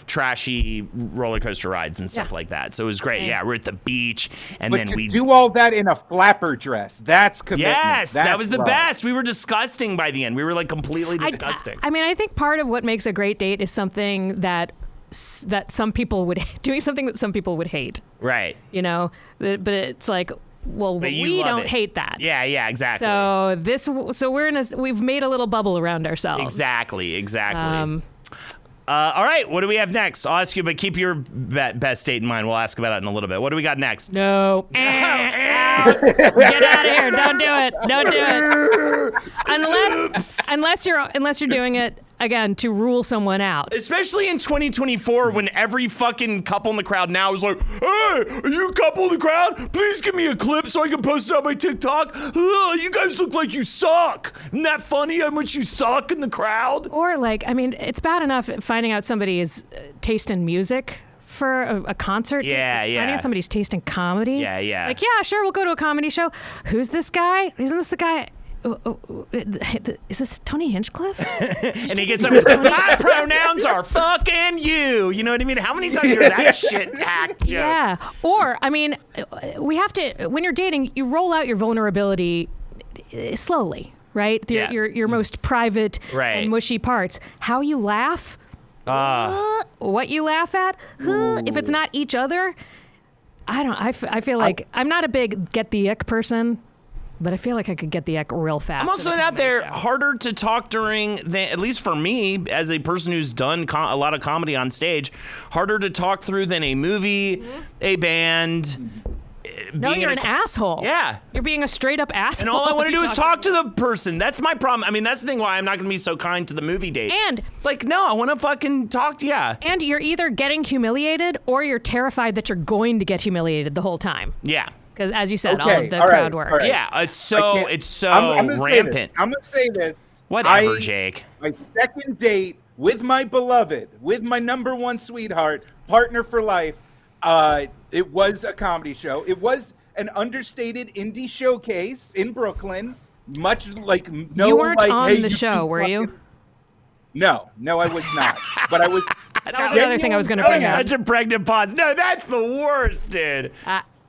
trashy roller coaster rides and stuff like that. So it was great. Yeah, we're at the beach, and But then to we do all that in a flapper dress, that's commitment. Yes, that That's was the love. best. We were disgusting by the end. We were like completely disgusting. I mean, I think part of what makes a great date is something that that some people would doing something that some people would hate. Right. You know, but it's like, well, we don't hate that. Yeah, exactly. So we've made a little bubble around ourselves. Exactly. All right, what do we have next? I'll ask you, but keep your best date in mind. We'll ask about it in a little bit. What do we got next? No. Get out of here. Don't do it. Don't do it. Unless you're doing it, again, to rule someone out. Especially in 2024 when every fucking couple in the crowd now is like, hey, are you a couple in the crowd? Please give me a clip so I can post it on my TikTok. You guys look like you suck. Isn't that funny how much you suck in the crowd? Or like, I mean, it's bad enough finding out somebody's taste in music for a concert. Finding out somebody's taste in comedy. Yeah. Like, yeah, sure, we'll go to a comedy show. Who's this guy? Isn't this the guy? Is this Tony Hinchcliffe? And he gets up and says, my pronouns are fucking you. You know what I mean? How many times you hear that shit hack joke? Yeah. Or, I mean, we have to, when you're dating, you roll out your vulnerability slowly, right? Your most private and mushy parts. How you laugh, what you laugh at, if it's not each other, I feel like I'm not a big get the ick person. But I feel like I could get the ick real fast. I'm also out there harder to talk during, at least for me, as a person who's done a lot of comedy on stage, harder to talk through than a movie, a band. No, you're an asshole. Yeah. You're being a straight up asshole. And all I want to do is talk to the person. That's my problem. I mean, that's the thing why I'm not going to be so kind to the movie date. And it's like, no, I want to fucking talk to you. And you're either getting humiliated or you're terrified that you're going to get humiliated the whole time. Yeah. Because as you said, all of the crowd work. Right. Yeah, it's so rampant. I'm going to say this. Whatever, Jake. My second date with my beloved, with my number one sweetheart, partner for life, it was a comedy show. It was an understated indie showcase in Brooklyn. Much like no, you weren't like, on hey, the show, were you? No, I was not. But I was. That was another thing I was going to bring up. Such a pregnant pause. No, that's the worst, dude.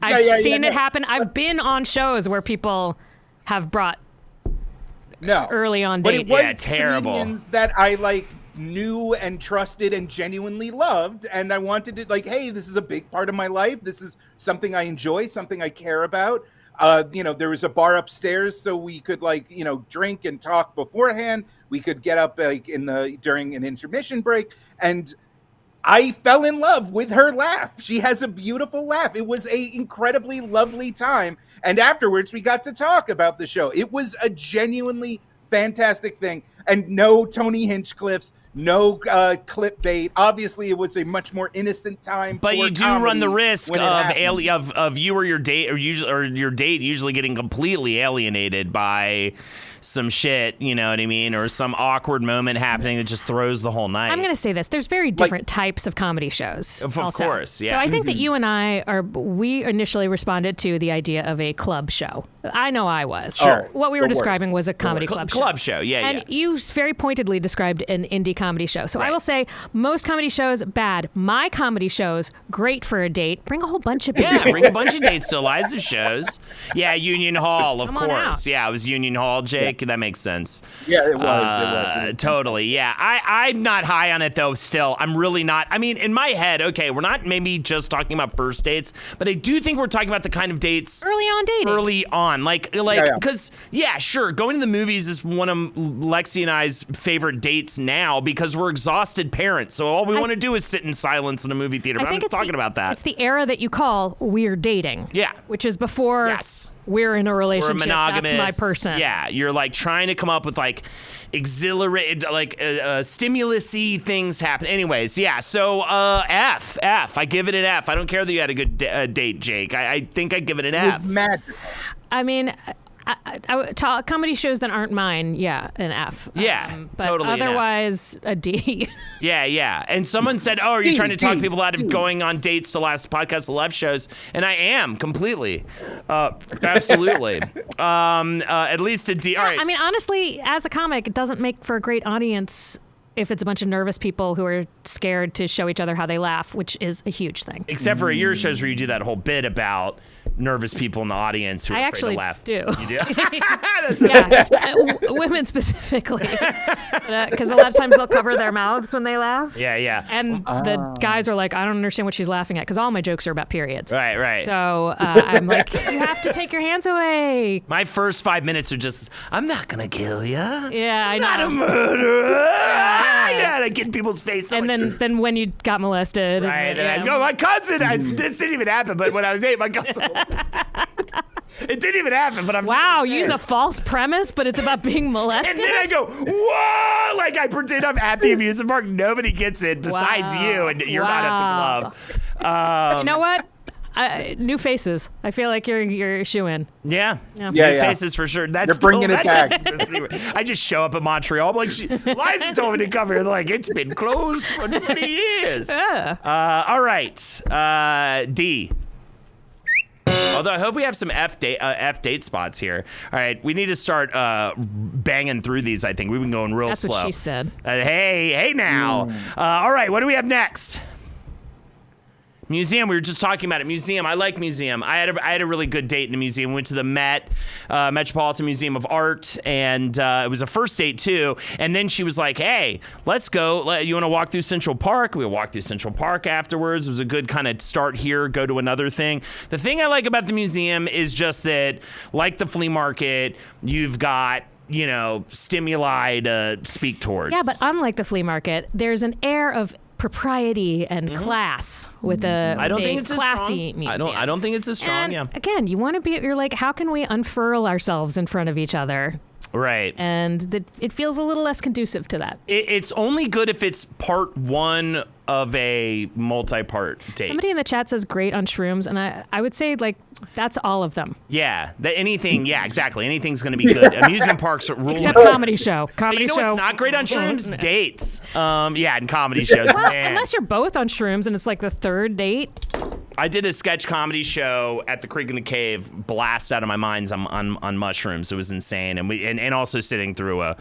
I've seen it happen. I've been on shows where people have brought early on dates. But it was terrible. That I knew and trusted and genuinely loved, and I wanted to hey, this is a big part of my life. This is something I enjoy, something I care about. There was a bar upstairs, so we could drink and talk beforehand. We could get up during an intermission break, and I fell in love with her laugh. She has a beautiful laugh. It was a incredibly lovely time. And afterwards, we got to talk about the show. It was a genuinely fantastic thing. And no Tony Hinchcliffes, no clickbait. Obviously, it was a much more innocent time. But you do run the risk of you or your date or your date usually getting completely alienated by some shit, you know what I mean, or some awkward moment happening that just throws the whole night. I'm going to say this: there's very different types of comedy shows. Of course, yeah. So I think that you and we initially responded to the idea of a club show. I know I was. Sure. What we were describing was a comedy club show. Club show, yeah. And you very pointedly described an indie comedy show. So I will say most comedy shows, bad. My comedy shows, great for a date. Bring a whole bunch of people. Yeah, bring a bunch of dates to Eliza's shows. Yeah, Union Hall, of course. Yeah, it was Union Hall, Jake. Yeah. That makes sense. Yeah, it was. Totally, yeah. I'm not high on it, though, still. I'm really not. I mean, in my head, okay, we're not maybe just talking about first dates, but I do think we're talking about the kind of dates early on dating. Early on. Because, sure, going to the movies is one of Lexi and I's favorite dates now because we're exhausted parents. So all we want to do is sit in silence in a movie theater. But I'm not talking about that. It's the era that you call we're dating. Yeah. Which is before we're in a relationship. We're monogamous. That's my person. Yeah. You're trying to come up with exhilarated, stimulus-y things happen. Anyways, yeah. So F. I give it an F. I don't care that you had a good date, Jake. I think I give it an F. Magical. I mean, comedy shows that aren't mine, an F. Yeah, but totally. Otherwise, a D. Yeah. And someone said, "Oh, are you trying to talk people out of going on dates to last podcast, to live shows?" And I am completely, absolutely. At least a D. All right. I mean, honestly, as a comic, it doesn't make for a great audience if it's a bunch of nervous people who are scared to show each other how they laugh, which is a huge thing. Except for at your shows where you do that whole bit about nervous people in the audience who are afraid to laugh. Do. You do? Women specifically. Because a lot of times they'll cover their mouths when they laugh. Yeah. And the guys are like, I don't understand what she's laughing at, because all my jokes are about periods. Right. So I'm like, you have to take your hands away. My first 5 minutes are just, I'm not going to kill you. Yeah, I know. Not a murderer. Yeah, I get in people's face. And then when you got molested. Right, then I'd go, my cousin, this didn't even happen, but when I was 8, my cousin molested. It didn't even happen, but I'm wow, use a false premise, but it's about being molested? And then I go, whoa! Like I pretend I'm at the amusement park. Nobody gets in besides you, and you're not at the club. You know what? New faces. I feel like you're a shoe-in. Yeah. Yeah. Faces for sure. That's You're bringing it back. I just show up in Montreal. I'm like, Liza told me to come here. They're like, it's been closed for 20 years. All right. D. Although I hope we have some F date spots here. All right, we need to start banging through these. I think we've been going real slow. That's what she said. Hey now. All right, what do we have next? Museum. We were just talking about it. Museum. I like museum. I had a really good date in a museum. We went to the Met, Metropolitan Museum of Art, and it was a first date too. And then she was like, "Hey, let's go. You want to walk through Central Park?" We walked through Central Park afterwards. It was a good kind of start here, go to another thing. The thing I like about the museum is just that, like the flea market, you've got stimuli to speak towards. Yeah, but unlike the flea market, there's an air of propriety and class with a classy museum. I don't think it's as strong. And again, you're like, how can we unfurl ourselves in front of each other? Right. And it feels a little less conducive to that. It's only good if it's part one of a multi-part date. Somebody in the chat says great on shrooms, and I would say, like, that's all of them. Yeah. Exactly. Anything's going to be good. Amusement parks rule. Except comedy show. Comedy show. What's not great on shrooms? Dates. And comedy shows. Well, unless you're both on shrooms and it's like the third date. I did a sketch comedy show at the Creek in the Cave, blast out of my minds on mushrooms. It was insane. And also sitting through a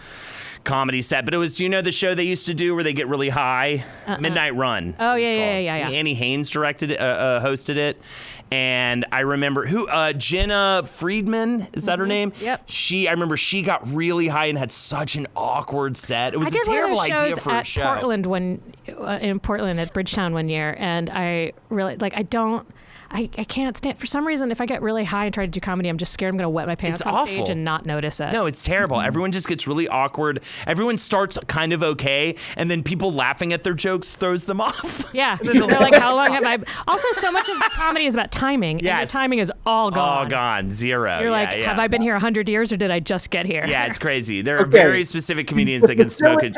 comedy set. But it was, the show they used to do where they get really high? Midnight Run. Oh, yeah. Annie Haynes hosted it. And I remember Jenna Friedman, is that her name? Yep. I remember she got really high and had such an awkward set. It was a terrible idea for a show. In Portland at Bridgetown one year, and I really I can't stand. For some reason, if I get really high and try to do comedy, I'm just scared I'm going to wet my pants on stage and not notice it. No, it's terrible. Everyone just gets really awkward. Everyone starts kind of okay, and then people laughing at their jokes throws them off. Yeah. They're like, how long have I... Also, so much of comedy is about timing. Yes. And the timing is all gone. All gone. Zero. You're like, have I been here 100 years or did I just get here? Yeah, it's crazy. There are very specific comedians that can smoke it.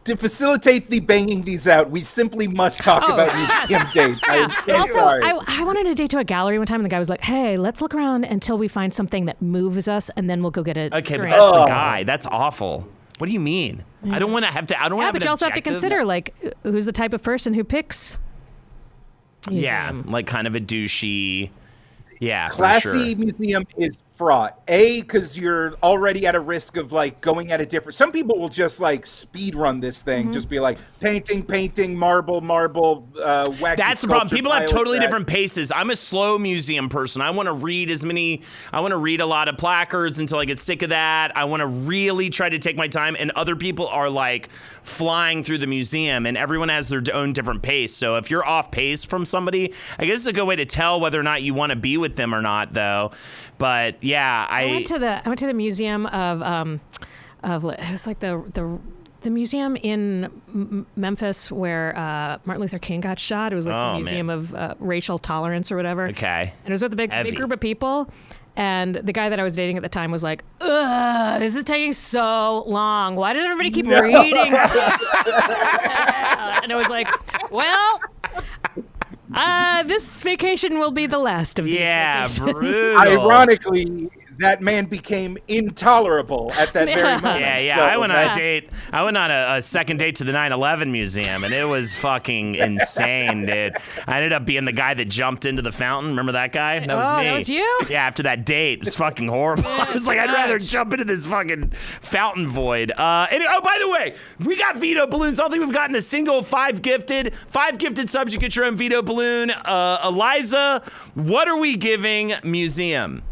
To facilitate the banging these out, we simply must talk about museum dates. I wanted to date to a gallery one time, and the guy was like, "Hey, let's look around until we find something that moves us, and then we'll go get a drink." But that's the guy. That's awful. What do you mean? I don't want to have to. I don't want to have. But you also have to consider, like, who's the type of person who picks museum. Yeah, like kind of a douchey. Yeah, classy museum is fraught. Because you're already at a risk of like going at a different. Some people will just like speed run this thing, just be like painting, marble, wacky. That's the problem. People have totally different paces. I'm a slow museum person. I want to read a lot of placards until I get sick of that. I want to really try to take my time. And other people are like flying through the museum, and everyone has their own different pace. So if you're off pace from somebody, I guess it's a good way to tell whether or not you want to be with them or not, though. But yeah, I went to the museum of it was like the museum in Memphis where Martin Luther King got shot. It was like the museum of racial tolerance or whatever. Okay. And it was with a big group of people. And the guy that I was dating at the time was like, "Ugh, this is taking so long. Why does everybody keep reading?" And I was like, "Well, this vacation will be the last of these vacations." Brutal. Ironically, that man became intolerable at that very moment. Yeah. So I went on a date. I went on a second date to the 9/11 museum, and it was fucking insane, dude. I ended up being the guy that jumped into the fountain. Remember that guy? That was me. That was you? Yeah, after that date, it was fucking horrible. I was like, I'd rather jump into this fucking fountain void. Oh, by the way, we got veto balloons. I don't think we've gotten a single 5 gifted subject. Get your own veto balloon. Eliza, what are we giving museum?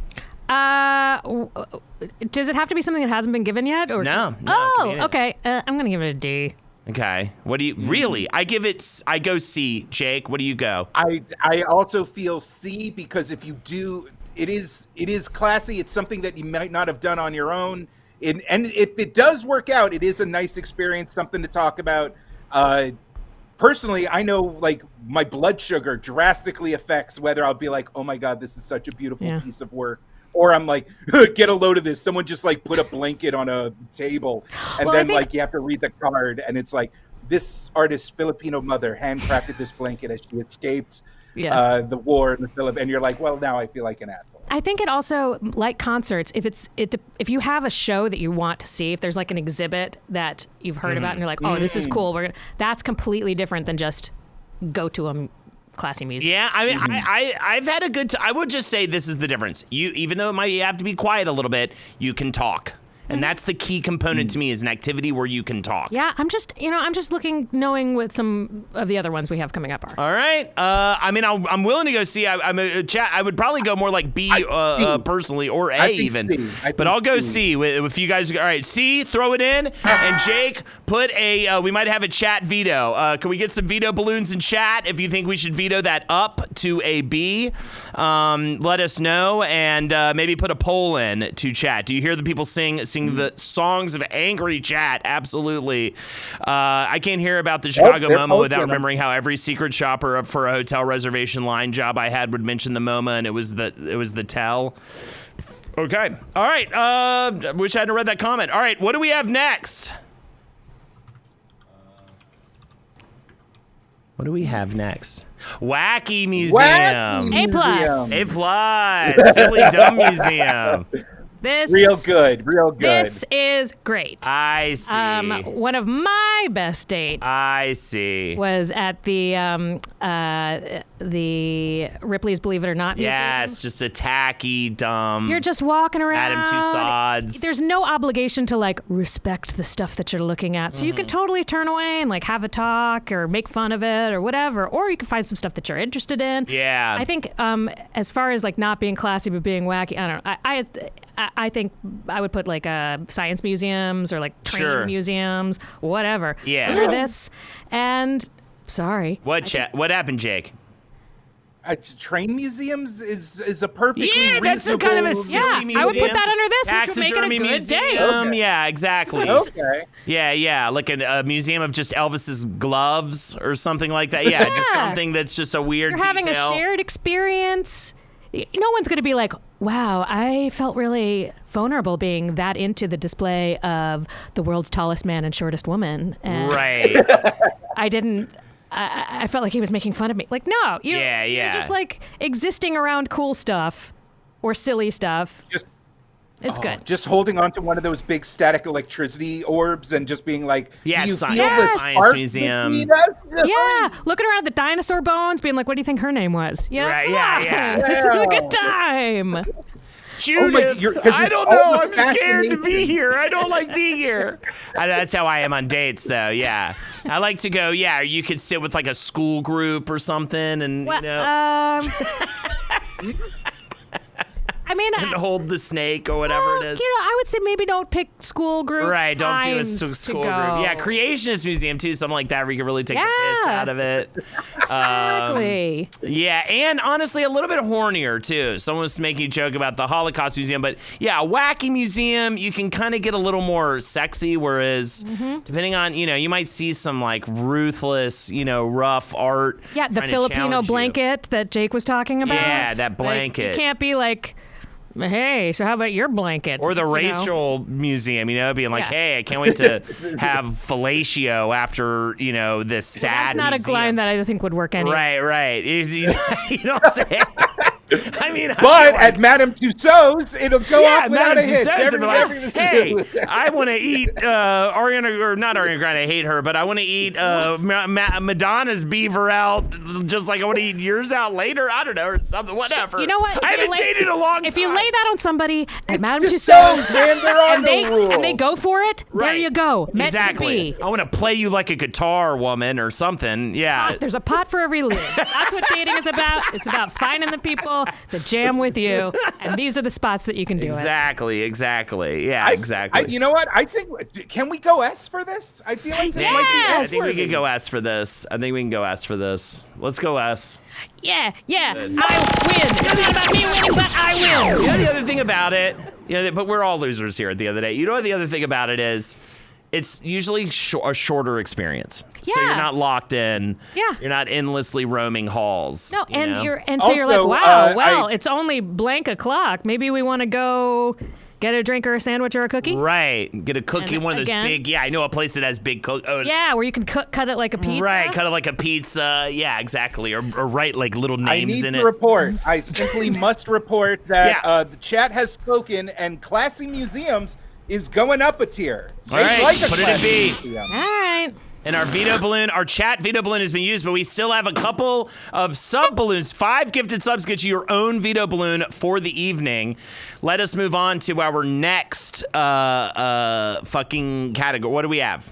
Does it have to be something that hasn't been given yet? Or No. Okay. I'm gonna give it a D. Okay. What do you really? I go C. Jake, what do you go? I also feel C, because if you do, it is classy. It's something that you might not have done on your own. And if it does work out, it is a nice experience, something to talk about. Personally, I know like my blood sugar drastically affects whether I'll be like, oh my God, this is such a beautiful piece of work. Or I'm like, get a load of this. Someone just like put a blanket on a table. And then like you have to read the card. And it's like, this artist's Filipino mother handcrafted this blanket as she escaped the war in the Philippines. And you're like, well, now I feel like an asshole. I think it also, like concerts, if you have a show that you want to see, if there's like an exhibit that you've heard about and you're like, oh, this is cool, that's completely different than just go to a classy music. Yeah, I mean, I've had a good I would just say this is the difference. Even though it might have to be quiet a little bit, you can talk. And that's the key component to me, is an activity where you can talk. Yeah, I'm just looking, knowing what some of the other ones we have coming up are. All right. I mean, I'm willing to go C. I would probably go more like B personally, or A even. But I'll go C if you guys. All right, C, throw it in. And Jake, put we might have a chat veto. Can we get some veto balloons in chat if you think we should veto that up to a B? Let us know, and maybe put a poll in to chat. Do you hear the people sing the songs of angry chat? Absolutely. I can't hear about the Chicago MoMA without remembering how every secret shopper for a hotel reservation line job I had would mention the MoMA, and it was the tell. Okay. All right. Wish I hadn't read that comment. All right. What do we have next? What do we have next? Wacky Museum. A+. Silly Dumb Museum. Real good. This is great. I see. One of my best dates. I see. Was at the Ripley's Believe It or Not Museum. Yes, just a tacky, dumb. You're just walking around. Madame Tussauds. There's no obligation to like respect the stuff that you're looking at. So you can totally turn away and like have a talk or make fun of it or whatever. Or you can find some stuff that you're interested in. Yeah. I think as far as like not being classy but being wacky, I don't know. I think I would put like science museums or like train museums, whatever. Yeah. Under this. And sorry. What happened, Jake? Train museums is a perfectly reasonable. That's a kind of a silly museum. I would put that under this, which would make it a good museum. day. Okay. Yeah, exactly. Okay. Yeah, like a museum of just Elvis's gloves or something like that. Yeah, just something that's just a weird You're having detail. a shared experience. No one's going to be like, wow, I felt really vulnerable being that into the display of the world's tallest man and shortest woman. And right. I felt like he was making fun of me. Like, no, you're just like existing around cool stuff or silly stuff. It's good. Just holding on to one of those big static electricity orbs and just being like, do you feel the science museum? Yeah, looking around the dinosaur bones, being like, what do you think her name was? Yeah, right, yeah. This is a good time. Judith, I don't know. I'm scared to be here. I don't like being here. That's how I am on dates, though. Yeah, I like to go. Yeah, you could sit with like a school group or something, and I mean, and hold the snake or whatever it is. I would say maybe don't pick school group. Right, don't do a school group. Yeah, Creationist Museum too, something like that where you can really take the piss out of it. Exactly. Yeah, and honestly, a little bit hornier too. Someone was making a joke about the Holocaust Museum, but yeah, a wacky museum, you can kind of get a little more sexy, whereas depending on, you might see some like ruthless, rough art. Yeah, the Filipino blanket that Jake was talking about. Yeah, that blanket. Like, you can't be like, hey, so how about your blanket? Or the racial museum, being like, hey, I can't wait to have fellatio after, this sad That's not museum. a line that I think would work anyway. Right. You know what I'm saying? I mean, but at Madame Tussauds, it'll go off without a hitch. Hey, I want to eat Ariana, or not Ariana Grande, I hate her, but I want to eat Madonna's beaver out, just like I want to eat yours out later. I don't know, or something, whatever. You know what? I haven't dated a long time. If you lay that on somebody at Madame Tussauds, man, there are no rules. And they go for it, there you go. Meant exactly. to be. I want to play you like a guitar, woman, or something. Yeah. There's a pot for every lid. That's what dating is about. It's about finding the people that jam with you, and these are the spots that you can do exactly, it. Exactly. Yeah, exactly. You know what? I think, can we go S for this? I feel like this might be S. I think we can go S for this. Let's go S. Yeah, I win. It's not about me winning, but I win. You know the other thing about it, but we're all losers here at the end of the day. You know what the other thing about it is? It's usually a shorter experience. Yeah. So you're not locked in. Yeah. You're not endlessly roaming halls. No, and so also, you're like, wow, it's only blank o'clock. Maybe we want to go get a drink or a sandwich or a cookie. Right. Get a cookie, one of those big, I know a place that has big cookies. Oh, yeah, where you can cut it like a pizza. Right, cut it like a pizza. Yeah, exactly. Or write like little names in it. I simply must report that the chat has spoken and Classy Museums is going up a tier. All right, put it in B. All right. And our veto balloon, our chat veto balloon has been used, but we still have a couple of sub balloons. 5 gifted subs get you your own veto balloon for the evening. Let us move on to our next fucking category. What do we have?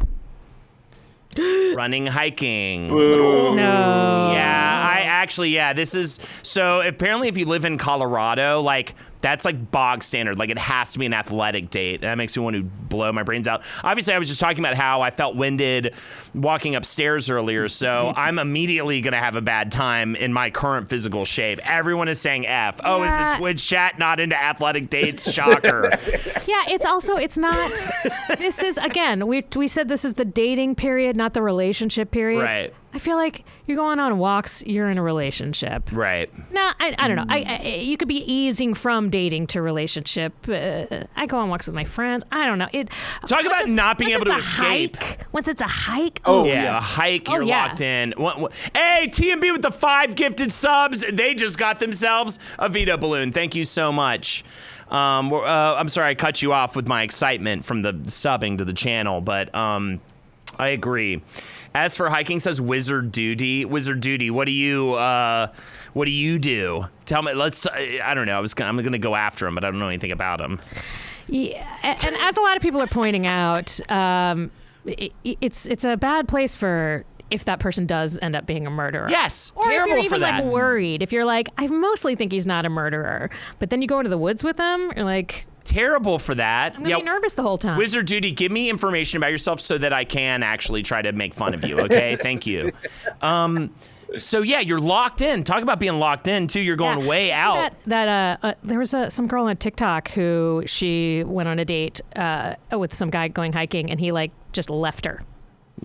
Running, hiking. No. Yeah, this is, so apparently if you live in Colorado, like, that's like bog standard. Like, it has to be an athletic date. That makes me want to blow my brains out. Obviously, I was just talking about how I felt winded walking upstairs earlier, so I'm immediately going to have a bad time in my current physical shape. Everyone is saying F. Oh, is the Twitch chat not into athletic dates? Shocker. Yeah, it's not, this is, again, we said this is the dating period, not the relationship period. Right. I feel like you're going on walks, you're in a relationship. Right. No, I don't know. You could be easing from dating to relationship. I go on walks with my friends. I don't know. Talk about not being able to escape. Once it's a hike. Oh, yeah. A hike, you're locked in. Hey, TMB with the 5 gifted subs. They just got themselves a veto balloon. Thank you so much. I'm sorry I cut you off with my excitement from the subbing to the channel, but I agree. As for hiking, says Wizard Duty. Wizard Duty, what do you do? Tell me. I don't know. I'm gonna go after him, but I don't know anything about him. Yeah, and as a lot of people are pointing out, it's a bad place for if that person does end up being a murderer. Yes, or terrible if you're even for that. Like worried, if you're like, I mostly think he's not a murderer, but then you go into the woods with him, you're like. Terrible for that. I'm gonna be nervous the whole time. Wizard Duty, give me information about yourself so that I can actually try to make fun of you, okay? Thank you. So yeah, you're locked in. Talk about being locked in too. You're going way out. There was some girl on TikTok who she went on a date with some guy going hiking, and he like just left her.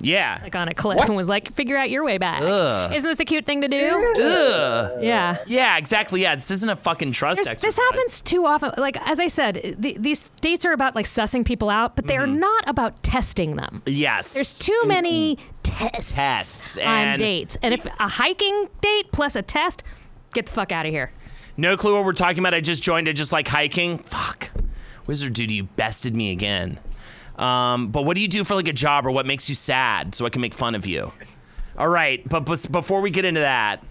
Yeah. Like on a cliff and was like, figure out your way back. Ugh. Isn't this a cute thing to do? Ugh. Yeah. Yeah, exactly. Yeah, this isn't a fucking trust exercise. This happens too often. Like, as I said, these dates are about like sussing people out, but they're not about testing them. Yes. There's too many tests on dates. And if a hiking date plus a test, get the fuck out of here. No clue what we're talking about. I just joined it just like hiking. Fuck. Wizard Duty, you bested me again. But what do you do for like a job, or what makes you sad so I can make fun of you? All right, but before we get into that,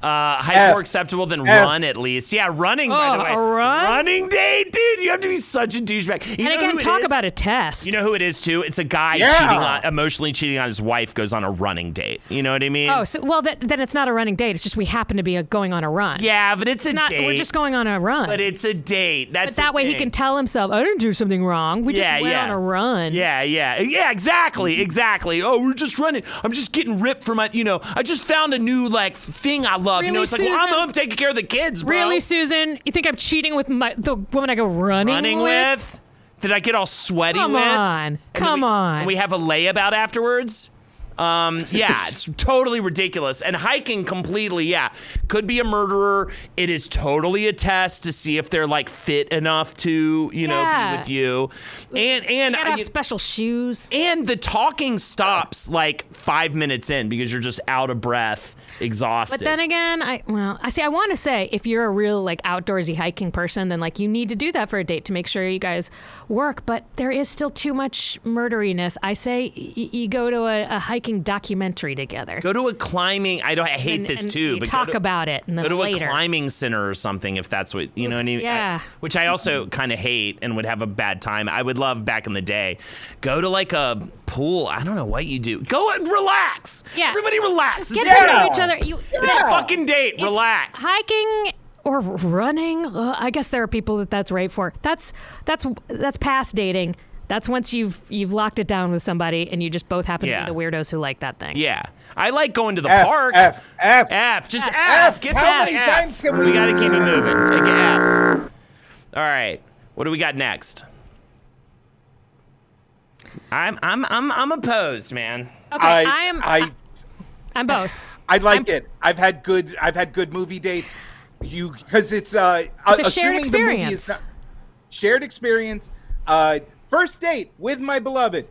hike more acceptable than run at least. Yeah, running, by the way. A run? Running date, dude. You have to be such a douchebag. And again, talk about a test. You know who it is too? It's a guy emotionally cheating on his wife, goes on a running date. You know what I mean? Oh, so then it's not a running date. It's just we happen to be going on a run. Yeah, but it's a date. We're just going on a run. But it's a date. But that way he can tell himself, I didn't do something wrong. We just went on a run. Yeah, exactly. Oh, we're just running. I'm just getting ripped for my, I just found a new like thing I love. Really, it's like, well, I'm home taking care of the kids, bro. Really, Susan? You think I'm cheating with the woman I go running with? Did I get all sweaty Come with? on. Come on. And we have a layup out afterwards? Yeah, it's totally ridiculous. And hiking completely, yeah. Could be a murderer. It is totally a test to see if they're like fit enough to, be with you. And you gotta have special shoes. And the talking stops like 5 minutes in because you're just out of breath, exhausted. But then again, I want to say if you're a real like outdoorsy hiking person, then like you need to do that for a date to make sure you guys work. But there is still too much murderiness. I say you go to a hiking documentary together. Go to a climbing. I hate this too. But talk about it. And then go to later. a climbing center or something if that's what you know. What I mean? Yeah. Which I also kind of hate and would have a bad time. I would love back in the day. Go to like a pool. I don't know what you do. Go and relax. Yeah. Everybody relax. Get to know each other. It's a fucking date. Relax. Hiking or running. I guess there are people that's right for. That's past dating. That's once you've locked it down with somebody and you just both happen to be the weirdos who like that thing. Yeah. I like going to the park. F. Just F. Get How that many F. times can we got to keep it moving. Like F. All right. What do we got next? I'm opposed, man. Okay, I'm both. I like it. I've had good movie dates. Because it's a shared experience. The movie is not, shared experience. First date with my beloved.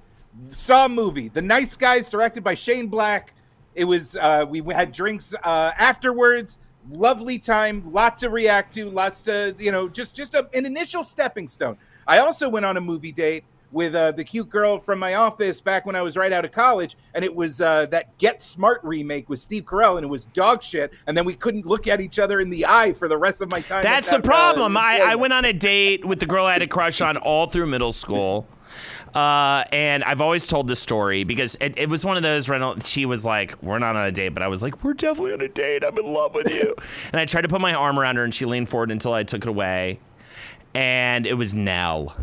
Saw a movie. The Nice Guys, directed by Shane Black. It was we had drinks afterwards. Lovely time. Lot to react to. Lots to just an initial stepping stone. I also went on a movie date with the cute girl from my office back when I was right out of college, and it was that Get Smart remake with Steve Carell, and it was dog shit, and then we couldn't look at each other in the eye for the rest of my time. That's the problem. I went on a date with the girl I had a crush on all through middle school, and I've always told this story because it was one of those where she was like, we're not on a date, but I was like, we're definitely on a date. I'm in love with you. And I tried to put my arm around her, and she leaned forward until I took it away, and it was Nell.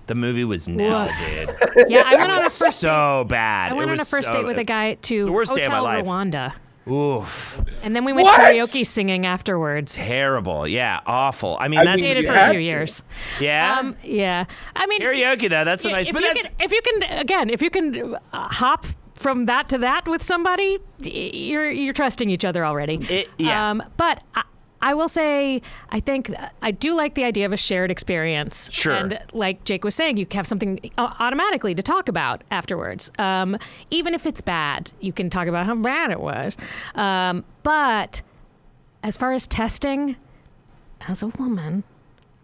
The movie was Nell, dude. Yeah, I went on a first date. So bad. I went on a first date with a guy to the worst day of my Hotel life. Rwanda. Oof. And then we went karaoke singing afterwards. Terrible. Yeah, awful. I mean, I that's dated for a few years. Yeah. Yeah. I mean, karaoke though. That's a nice. If you can hop from that to that with somebody, you're trusting each other already. But I will say, I think I do like the idea of a shared experience. Sure. And like Jake was saying, you have something automatically to talk about afterwards. Even if it's bad, you can talk about how bad it was. But as far as testing, as a woman,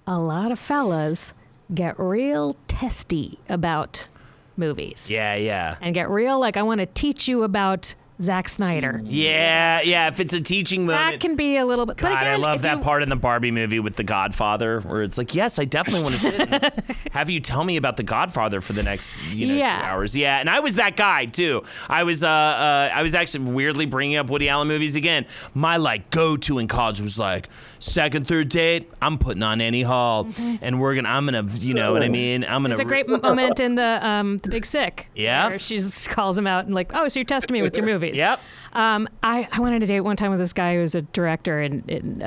a lot of fellas get real testy about movies. Yeah. And get real, like, I want to teach you about Zack Snyder. Yeah. If it's a teaching moment, that can be a little bit. God, but again, I love that part in the Barbie movie with The Godfather, where it's like, yes, I definitely want to sit and have you tell me about The Godfather for the next 2 hours. Yeah, and I was that guy too. I was actually weirdly bringing up Woody Allen movies again. My like go-to in college was like second, third date. I'm putting on Annie Hall, and I'm gonna, you know what I mean? There's a great moment in the Big Sick. Yeah, where she calls him out and like, oh, so you're testing me with your movies. Yep. I went on a date one time with this guy who was a director in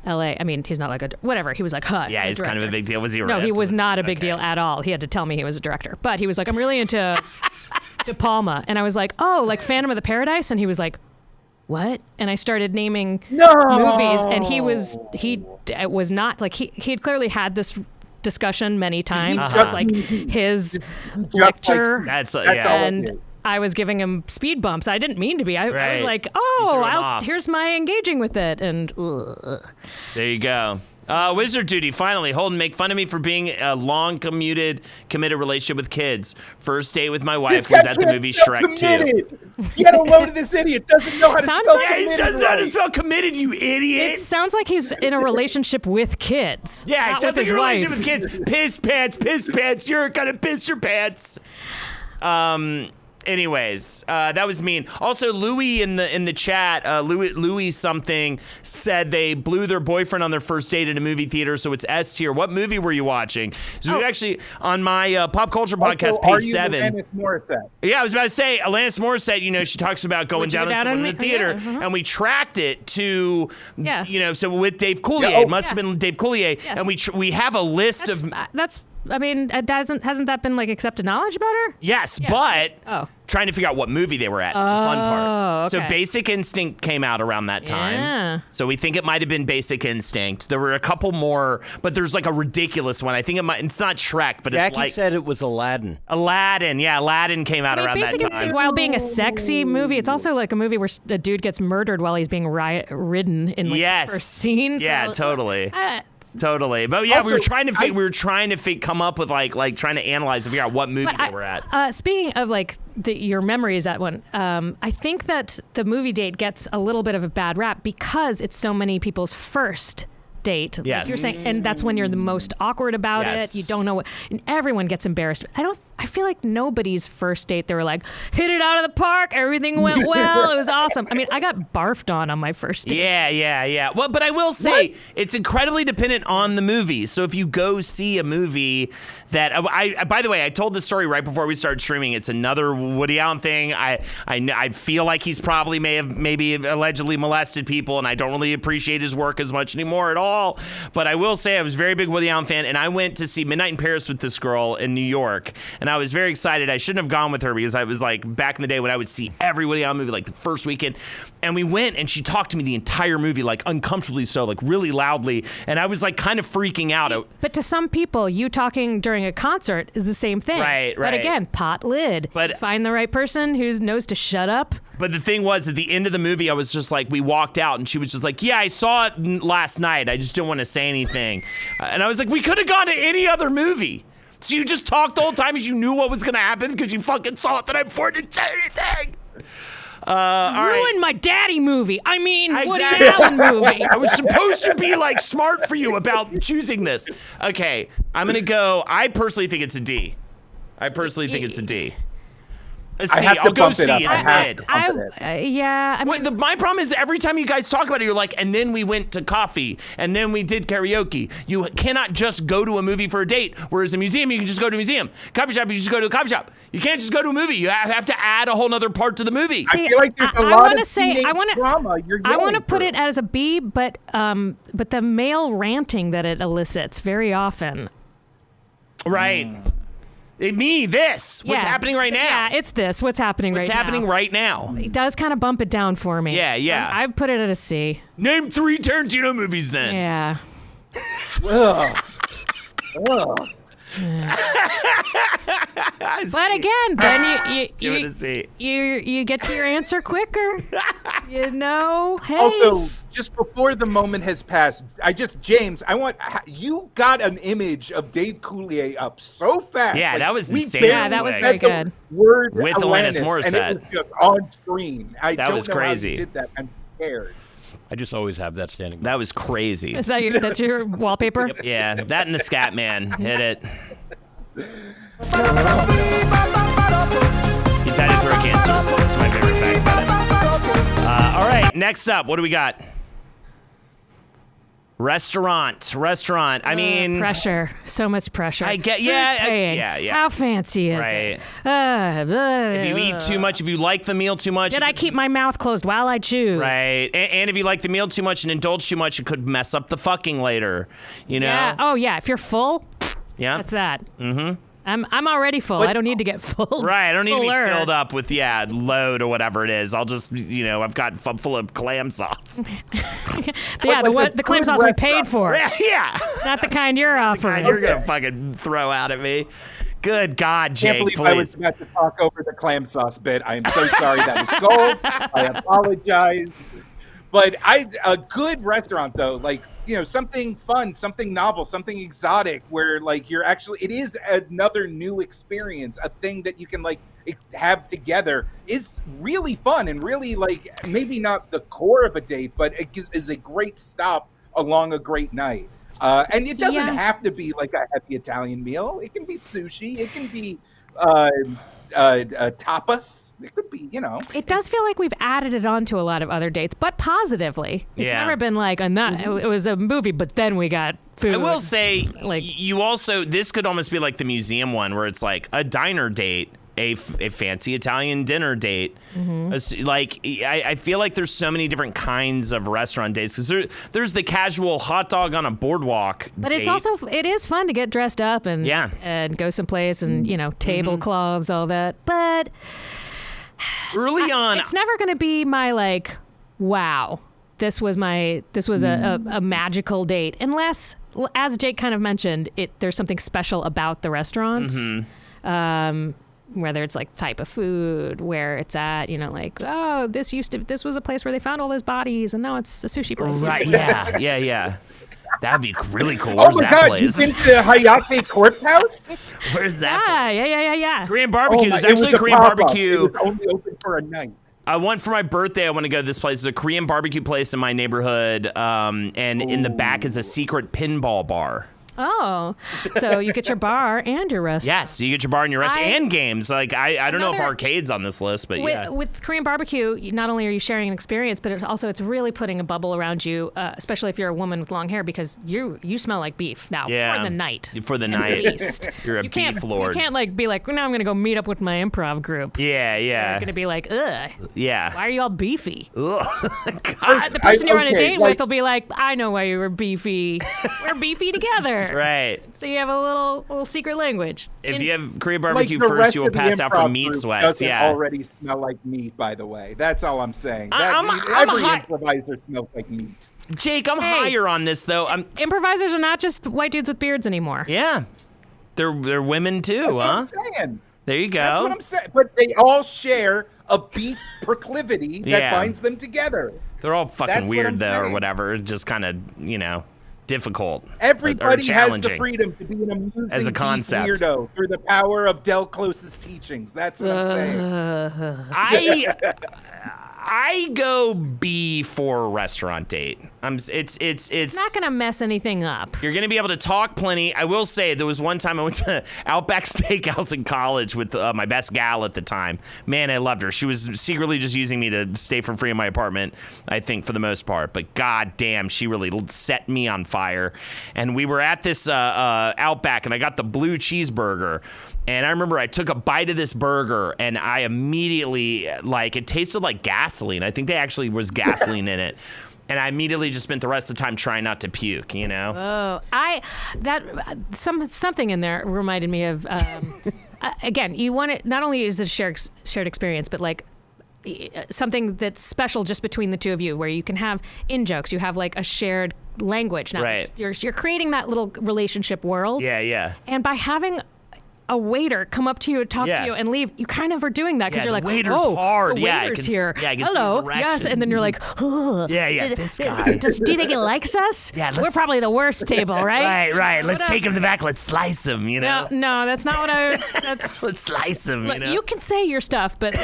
L.A. I mean, he's not like whatever. He was like, yeah, he's kind of a big deal. Was he? No, he was not a big deal at all. He had to tell me he was a director, but he was like, I'm really into De Palma, and I was like, oh, like Phantom of the Paradise, and he was like, what? And I started naming movies, and he was not like he had clearly had this discussion many times. It was like his lecture. And I was giving him speed bumps. I didn't mean to be. I was like, here's my engaging with it. And there you go. Wizard duty. Finally, Holden, make fun of me for being a long committed relationship with kids. First date with my wife was at the movie Shrek 2. Get a load of this idiot. Doesn't know how to spell committed. He doesn't know how to spell committed, you idiot. It sounds like he's in a relationship with kids. Yeah, it sounds like a relationship with kids. Piss pants. You're gonna piss your pants. Anyways, that was mean. Also, Louis in the chat, Louis something said they blew their boyfriend on their first date at a movie theater, so it's S tier. What movie were you watching? So we actually on my pop culture podcast, page 7. Alanis Morissette? Yeah, I was about to say Alanis Morissette. She talks about going down in the theater, and we tracked it to, so with Dave Coulier, it must have been Dave Coulier, and we have a list of. That's I mean, hasn't that been like accepted knowledge about her? Yes, but Oh. trying to figure out what movie they were at is the fun part. okay. So Basic Instinct came out around that time. Yeah. So we think it might have been Basic Instinct. There were a couple more, but there's like a ridiculous one. I think it's not Shrek, but Jackie it's like said it was Aladdin. Aladdin. Yeah, Aladdin came out around that Basic time. Instinct, while being a sexy movie, it's also like a movie where a dude gets murdered while he's being ridden in like Yes. the first scene. Yeah, so, totally. Totally, but yeah, Also, we were trying to come up with like trying to analyze and figure out what movie they were at. Speaking of like your memories at one, I think that the movie date gets a little bit of a bad rap because it's so many people's first date. Like Yes. you're saying, and that's when you're the most awkward about Yes. it. You don't know what, and everyone gets embarrassed. I feel like nobody's first date, they were like, hit it out of the park, everything went well, it was awesome. I mean, I got barfed on my first date. Yeah. Well, but I will say it's incredibly dependent on the movie. So if you go see a movie that by the way, I told this story right before we started streaming. It's another Woody Allen thing. I feel like he's probably maybe allegedly molested people, and I don't really appreciate his work as much anymore at all. But I will say I was a very big Woody Allen fan, and I went to see Midnight in Paris with this girl in New York. And I was very excited. I shouldn't have gone with her because I was like back in the day when I would see every Woody Allen movie like the first weekend. And we went and she talked to me the entire movie, like uncomfortably so, like really loudly. And I was like kind of freaking out. But to some people, you talking during a concert is the same thing. Right. But again, pot lid. But find the right person who knows to shut up. But the thing was, at the end of the movie, I was just like, we walked out and she was just like, yeah, I saw it last night. I just didn't want to say anything. And I was like, we could have gone to any other movie. So you just talked the whole time as you knew what was going to happen because you fucking saw it the night before and didn't say anything. Ruined my daddy movie. I mean, Woody Exactly. Allen movie. I was supposed to be like smart for you about choosing this. Okay, I'm going to go. I personally think it's a D. A C. I have to I'll go bump it C. up. It's I have mid. to bump it up. Yeah. I mean, My problem is every time you guys talk about it, you're like, and then we went to coffee, and then we did karaoke. You cannot just go to a movie for a date, whereas a museum, you can just go to a museum. Coffee shop, you just go to a coffee shop. You can't just go to a movie. You have to add a whole nother part to the movie. I feel like there's a lot of teenage drama. I want to put it as a B, but the male ranting that it elicits very often. Right. What's happening right now? Yeah, it's this. What's happening right now? What's happening right now? It does kind of bump it down for me. Yeah. I put it at a C. Name 3 Tarantino movies then. Yeah. Ugh. But again, Ben, Give it a C. you get to your answer quicker. You know. Hey. Also, just before the moment has passed, James, you got an image of Dave Coulier up so fast. Yeah, Like, that was we insane. barely Yeah, that was said very the good. Word With Alanis, Alanis Morissette. and it was just on screen. I That don't was know crazy. how you did that. I'm scared. I just always have that standing. That was crazy. Is that's your wallpaper? Yeah, that and the Scat Man. Hit it. He died of throat cancer. That's my favorite fact about him. All right, next up, what do we got? Restaurant. I mean, Pressure. So much pressure. I get- Who's yeah, paying? yeah. How fancy is Right. it? if you eat too much, if you like the meal too much, Did I keep my mouth closed while I chew? right? And if you like the meal too much and indulge too much, it could mess up the fucking later. You know? Yeah. Oh yeah. If you're full, Yeah. that's that. Mm-hmm. I'm already full. I don't need to get full. Right, I don't need to be fuller. filled up with load or whatever it is. I'll just I'm full of clam sauce. Yeah, the clam sauce we paid for, Yeah, not the kind you're offering. you're gonna fucking throw out at me. Good God, I Jake, can't believe please. I was about to talk over the clam sauce bit. I am so sorry. That was gold. I apologize. But a good restaurant though, like, something fun, something novel, something exotic, where like it is another new experience, a thing that you can like have together is really fun and really like maybe not the core of a date, but it is a great stop along a great night. And it doesn't have to be like a heavy Italian meal. It can be sushi. It can be tapas. It could be, It does feel like we've added it onto a lot of other dates, but positively. It's Yeah. never been like it was a movie, but then we got food. I will say, like you also, this could almost be like the museum one where it's like a diner date a fancy Italian dinner date. Like, I feel like there's so many different kinds of restaurant dates, because there's the casual hot dog on a boardwalk But date. it's also, it is fun to get dressed up and go someplace and, tablecloths, all that. But early on, it's never going to be my, like, wow, this was a magical date, unless, as Jake kind of mentioned, there's something special about the restaurant. Whether it's like type of food, where it's at, like, oh, this was a place where they found all those bodies, and now it's a sushi place. Right? Yeah. That'd be really cool. Oh Where's my that God! place? You've been to Hayate Courthouse? Where's that? Yeah. Korean barbecue. There's it actually was a Korean pop-up. barbecue. It was only open for a night. I want for my birthday. I want to go to this place. It's a Korean barbecue place in my neighborhood, and in the back is a secret pinball bar. Oh, so you get your bar and your restaurant. Yes, you get your bar and your restaurant and games. Like, I don't know if arcade's on this list, but yeah. With Korean barbecue, not only are you sharing an experience, but it's really putting a bubble around you, especially if you're a woman with long hair, because you smell like beef now for the night. For the night. At least. You're a beef lord. You can't like be like, well, now I'm going to go meet up with my improv group. Yeah. You're going to be like, ugh. Yeah. Why are you all beefy? God. The person you're on a date like- with will be like, I know why you were beefy. We're beefy together. Right. So you have a little secret language. If you have Korean Like barbecue the first, rest you will of the pass out improv from meat group sweats. doesn't Yeah. already smell like meat, by the way. That's all I'm saying. I'm Every a high- improviser smells like meat. Jake, I'm higher on this though. Improvisers are not just white dudes with beards anymore. Yeah. They're women too, That's what huh? I'm saying. There you go. That's what I'm saying. But they all share a beef proclivity that Yeah. binds them together. They're all fucking That's what weird I'm though, or saying. whatever. Just kind of, difficult. Everybody or has the challenging. freedom to be an amusing As a beef concept. weirdo through the power of Del Close's teachings. That's what I'm saying. I go B for a restaurant date. It's Not gonna mess anything up. You're gonna be able to talk plenty. I will say there was one time I went to Outback Steakhouse in college with my best gal at the time. Man, I loved her. She was secretly just using me to stay for free in my apartment, I think, for the most part. But god damn, she really set me on fire. And we were at this Outback, and I got the blue cheeseburger. And I remember I took a bite of this burger, and I immediately, it tasted like gasoline. I think there actually was gasoline in it. And I immediately just spent the rest of the time trying not to puke, Oh, something in there reminded me of, again, you want it, not only is it a shared experience, but something that's special just between the two of you, where you can have in-jokes, you have a shared language. Now, Right. You're creating that little relationship world. Yeah. And by having a waiter come up to you and talk to you and leave, you kind of are doing that because you're the like, waiter's oh, hard. the Yeah, I waiter's can- here. yeah, I can see his Hello, erection. yes, and then you're like, oh, this guy. Do you think he likes us? Yeah, we're probably the worst table, right? Right. Let's take him to the back. Let's slice him, No, that's not what that's. Let's slice him, Look, you can say your stuff, but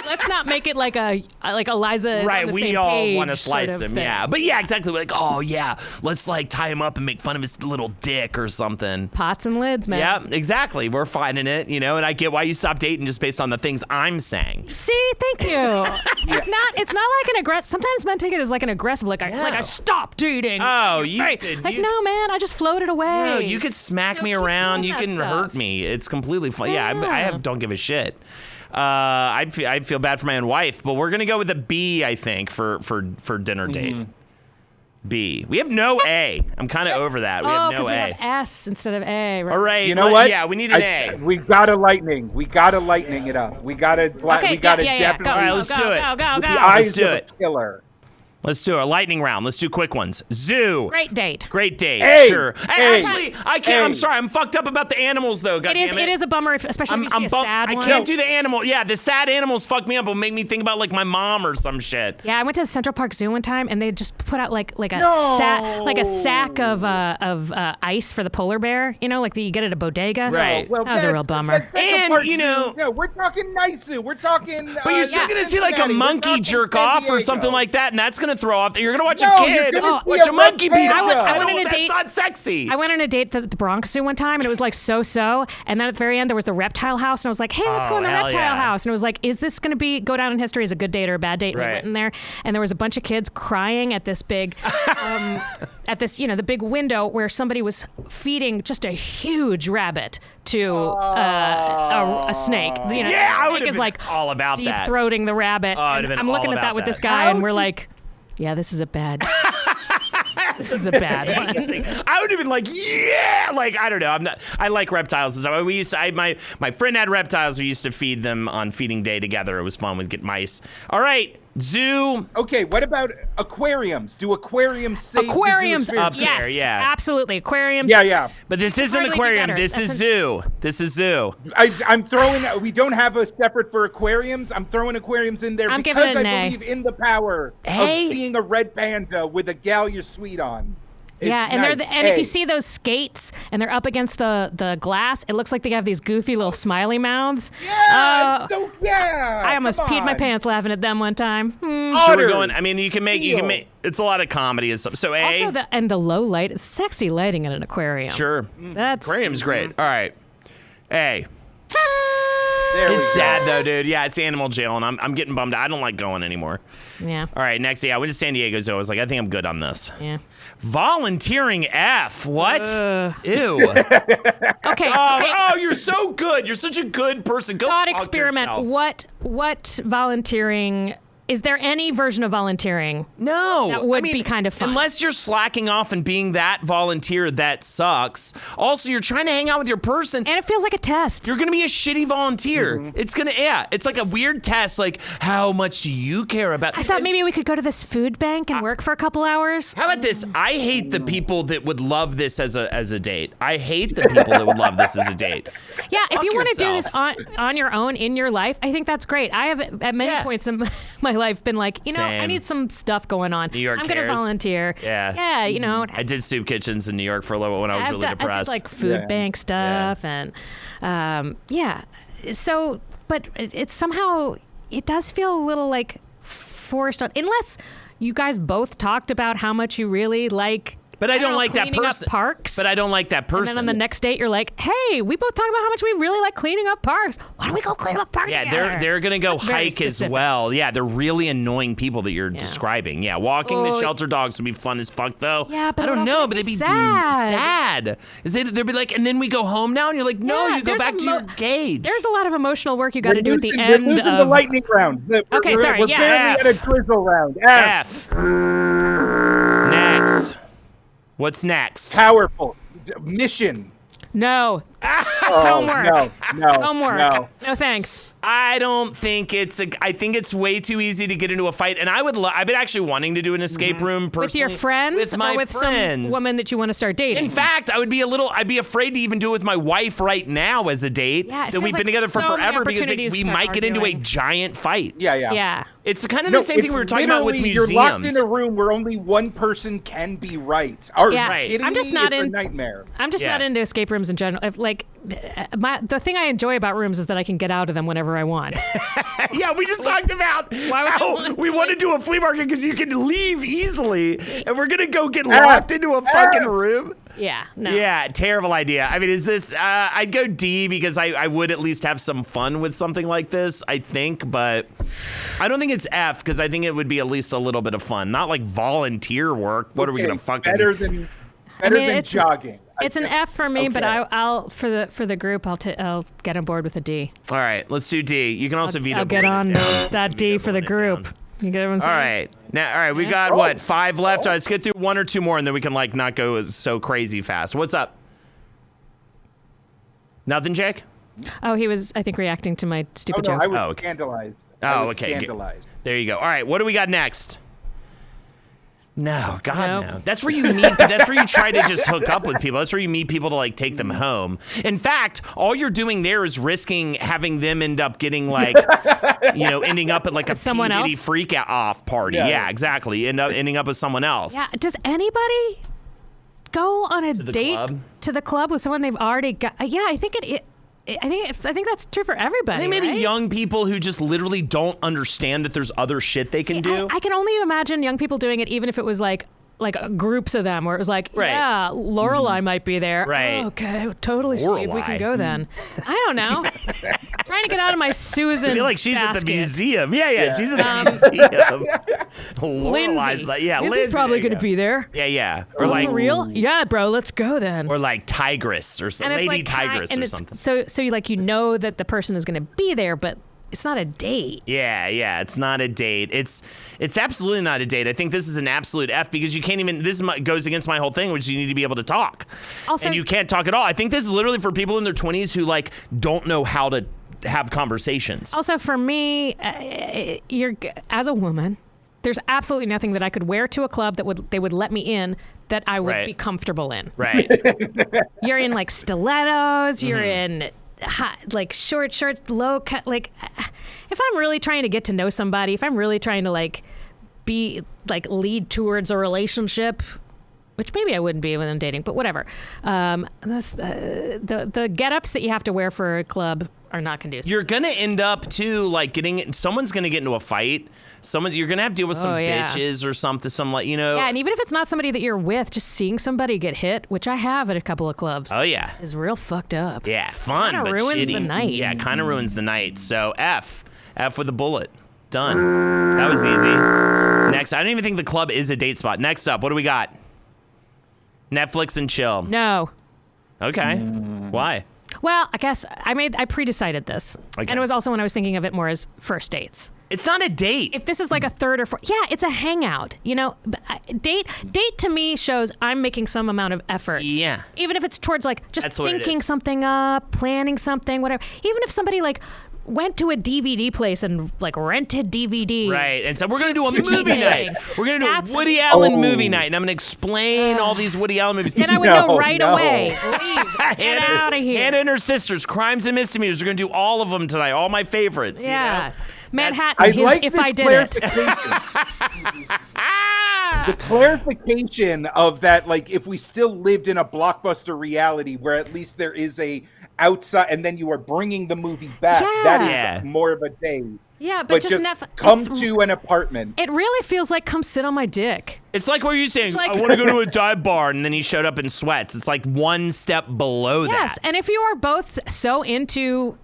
let's not make it like Eliza. Is Right, on the we same all page want to slice sort of him, thing. yeah. But yeah, exactly. Oh yeah, let's tie him up and make fun of his little dick or something. Pots and lids, man. Yeah, exactly. We're finding it, and I get why you stopped dating just based on the things I'm saying. See, thank you. It's not like an aggressive. Sometimes men take it as like an aggressive, I stopped dating. Oh, You're you right. could- no, man, I just floated away. No, you could smack me keep around. doing You that can stuff. hurt me. It's completely fine. Yeah, don't give a shit. I feel bad for my own wife, but we're gonna go with a B, I think, for dinner date. B. We have no A. I'm kind of over that. We have no because A. we have S instead of A. Right? All right. You know what? Yeah, we need an A. We gotta lightning. We gotta lightning it up. We gotta. Okay, we gotta yeah. definitely. Go, All right, let's go, do it. Go. The eyes do of it. a killer. Let's do a lightning round. Let's do quick ones. Zoo. Great date. Great date. A. Sure. A. Actually, I can't. A. I'm sorry. I'm fucked up about the animals, though. God damn It is a bummer, especially if you see a sad I one. can't do the animal. Yeah, the sad animals fuck me up. It'll make me think about my mom or some shit. Yeah, I went to Central Park Zoo one time, and they just put out like a sack of ice for the polar bear. That you get at a bodega. Right. Well, That was a real bummer. That's And, a part you know- no, we're talking nice zoo. We're talking. But you're still gonna see a Cincinnati. We're monkey talking jerk San off or Diego. something like that, and that's gonna gonna throw off. You're gonna watch No, a you're kid gonna see watch a a monkey red beat. panda. I went on a That's date. not sexy. I went on a date at the Bronx Zoo one time, and it was like so. And then at the very end, there was the reptile house, and I was like, "Hey, let's go in the hell reptile yeah. house." And it was like, "Is this going to go down in history as a good date or a bad date?" And I Right. went in there, and there was a bunch of kids crying at this big, at this the big window where somebody was feeding just a huge rabbit to a snake. Yeah, I the would snake have is been like all about deep that. throating the rabbit. I'd have And been I'm looking all at that about with this that. guy, and we're like, "Yeah, this is a bad." This is a bad one. I would have been like, yeah, like I don't know. I like reptiles. So we used to. My friend had reptiles. We used to feed them on feeding day together. It was fun. We'd get mice. All right, zoo. Okay, what about aquariums? Do aquariums save Aquariums, the zoo up experience? there, yes, yeah. absolutely. Aquariums. Yeah. But this isn't hardly do aquarium. better. This That's is zoo. This is zoo. I'm throwing. We don't have a separate for aquariums. I'm throwing aquariums in there I'm giving because it I an A. believe in the power Hey. of seeing a red panda with a gal you're sweet on. It's Yeah, and nice. and if A. you see those skates and they're up against the glass, it looks like they have these goofy little smiley mouths. Yeah, it's so I almost come peed my on. pants laughing at them one time. So we're Otters, going. I mean, you can make. It's a lot of comedy and stuff. So A. Also, the low light, sexy lighting in an aquarium. Sure. That's Aquarium's great. All right. A. There we It's go. sad though, dude. Yeah, it's animal jail, and I'm getting bummed. I don't like going anymore. Yeah. All right, next. Yeah, I went to San Diego Zoo. I was like, I think I'm good on this. Yeah. Volunteering F. What? Ew. Okay. Oh, you're so good. You're such a good person. Go Thought fuck experiment. yourself. What volunteering? Is there any version of volunteering? No. That would be kind of fun. Unless you're slacking off and being that volunteer, that sucks. Also, you're trying to hang out with your person. And it feels like a test. You're going to be a shitty volunteer. It's going to, it's like a weird test. Like, how much do you care about? I thought maybe we could go to this food bank and work for a couple hours. How about this? I hate the people that would love this as a date. I hate the people that would love this as a date. Yeah, if Fuck you want to do this yourself. on your own in your life, I think that's great. I have at many points in my life been like, I Same. need some stuff going on. New York I'm going to cares. volunteer. Yeah. Yeah, I did soup kitchens in New York for a little bit when I was really I depressed. did like food Yeah. bank stuff and So, but it's somehow it does feel a little like forced on, unless you guys both talked about how much you really like. But I don't like that cleaning up person. parks. But I don't like that And person. then on the next date, you're like, "Hey, we both talk about how much we really like cleaning up parks. Why don't we go clean up parks Yeah, together?" they're gonna go That's very hike as specific. well. Yeah, they're really annoying people that you're describing. Yeah, walking the Oh, shelter dogs would be fun as fuck though. Yeah, but I don't it'd know, also but they'd be sad. They'd be like, and then we go home now, and you're like, no, Yeah, you go there's back a to your cage. There's a lot of emotional work you got to do at the We're end losing of. the lightning round. Okay, sorry, We're yeah. barely at a drizzle round. F. F. Next. What's next? Powerful. Mission. No, Oh, homework. No. homework. No. No thanks. I don't think I think it's way too easy to get into a fight, and I've been actually wanting to do an escape room personally. With your friends with my or with friends. some woman that you want to start dating? In fact, I'd be afraid to even do it with my wife right now as a date. Yeah, it that feels we've been like together for so many forever because opportunities we to might start get into a arguing. giant fight. Yeah. Yeah. It's kind of No, the same thing it's we were talking about with literally, museums. You're locked in a room where only one person can be right. Are Yeah. you Right. kidding I'm just me? not It's in- a nightmare. I'm just Yeah. not into escape rooms in general. The thing I enjoy about rooms is that I can get out of them whenever I want. Yeah, we just talked about how we want to do a flea market because you can leave easily, and we're gonna go get locked into a fucking room. Yeah. No. Yeah, terrible idea. I mean, is this? I'd go D because I would at least have some fun with something like this. I think, but I don't think it's F because I think it would be at least a little bit of fun, not like volunteer work. What are we gonna fucking? better than it's- jogging? It's an F for me, but I'll for the group I'll get on board with a D. All right, let's do D. You can also veto. I'll get vote it on down. that D for the vote it group. down. You get what I'm All saying? right. Now, all right, we got what, 5 left? All right, let's get through 1 or 2 more, and then we can like not go so crazy fast. What's up? Nothing, Jake? Oh, he was, I think, reacting to my Oh, stupid no, joke. I was Oh, okay. scandalized. Oh, I was okay. Scandalized. There you go. All right, what do we got next? No, God, Nope. no. That's where you meet. That's where you try to just hook up with people. That's where you meet people to like take them home. In fact, all you're doing there is risking having them end up getting like, ending up at like a someone P. Diddy else? freak off party. Yeah. Yeah, exactly. Ending up with someone else. Yeah. Does anybody go on a the date club? to the club with someone they've already got? Yeah, I think it I think that's true for everybody. I think maybe right? young people who just literally don't understand that there's other shit they can do. I can only imagine young people doing it, even if it was like groups of them, where it was like, Right. yeah, Lorelai might be there. Right. Oh, okay, totally, Steve. We Lorelai. can go then. I don't know. Trying to get out of my Susan. I feel like she's at the basket. museum. Yeah, she's at the museum. Lorelai's like, Lindsay's Lindsay, probably there you going to be there. Yeah. Or Oh, like, for real? Yeah, bro, let's go then. or like Tigress or something, it's Lady like, Tigress and or it's- something. So you know that the person is going to be there, but it's not a date. Yeah, it's not a date. It's absolutely not a date. I think this is an absolute F because you can't even. This goes against my whole thing, which you need to be able to talk, Also- and you can't talk at all. I think this is literally for people in their 20s who like don't know how to have conversations. Also, for me, you're as a woman, there's absolutely nothing that I could wear to a club that they would let me in that I would Right. be comfortable in. Right. You're in like stilettos. You're Mm-hmm. in like short shorts, low cut. Like, if I'm really trying to get to know somebody, if I'm really trying to like be like lead towards a relationship, which maybe I wouldn't be when I'm dating, but whatever. That's the get-ups that you have to wear for a club are not conducive. You're gonna end up too like someone's gonna get into a fight. You're gonna have to deal with some yeah. bitches or something. Yeah, and even if it's not somebody that you're with, just seeing somebody get hit, which I have at a couple of clubs, Oh yeah. is real fucked up. Yeah, fun, Kinda but ruins shitty. the night. Yeah, it kind of ruins the night. So F with a bullet. Done. That was easy. Next, I don't even think the club is a date spot. Next up, what do we got? Netflix and chill. No. Okay. Why? Well, I guess I pre-decided this. Okay. And it was also when I was thinking of it more as first dates. It's not a date. If this is like a third or fourth, yeah, it's a hangout. You know, date to me shows I'm making some amount of effort. Yeah. Even if it's towards like just That's what it thinking is. something up, planning something, whatever. Even if somebody like went to a DVD place and like rented DVDs. Right, and so we're gonna do a movie cheating. night. We're gonna do That's- a Woody Allen Oh. movie night, and I'm gonna explain all these Woody Allen movies. Then I would No, know right no. away. Leave. Get out of here. Hannah and her sisters, Crimes and Misdemeanors. We're gonna do all of them tonight, all my favorites. Yeah. You know? Manhattan. I his like if this I did it. clarification. Ah! The clarification of that, like, if we still lived in a blockbuster reality where at least there is a outside, and then you are bringing the movie back, that is Yeah. more of a date. Yeah, But just come it's- to an apartment. It really feels like come sit on my dick. It's like what you're saying. It's like- I want to go to a dive bar, and then he showed up in sweats. It's like one step below Yes, that. and if you are both so into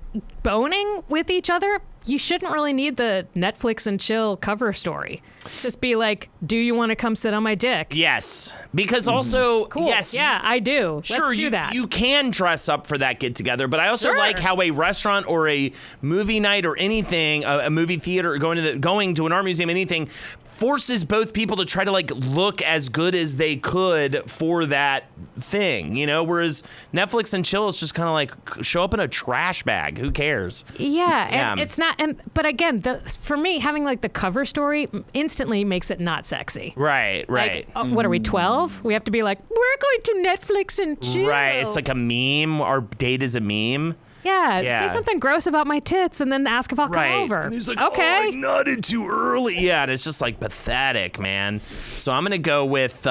boning with each other, you shouldn't really need the Netflix and chill cover story. Just be like, do you want to come sit on my dick? Yes, because also, Cool. yes, Yeah, I do. Sure, Let's do that. you can dress up for that get together, but I also Sure. like how a restaurant or a movie night or anything, a movie theater, or going to an art museum, anything, forces both people to try to like look as good as they could for that thing, you know. Whereas Netflix and chill is just kind of like show up in a trash bag. Who cares? Yeah, and Yeah. it's not. But again, for me, having like the cover story instantly makes it not sexy. Right. Like, what are we, 12? We have to be like, we're going to Netflix and chill. Right. It's like a meme. Our date is a meme. Yeah, Yeah. say something gross about my tits and then ask if I'll Right. come over. And he's like, okay. oh, I nutted too early. Yeah, and it's just like pathetic, man. So I'm going to go with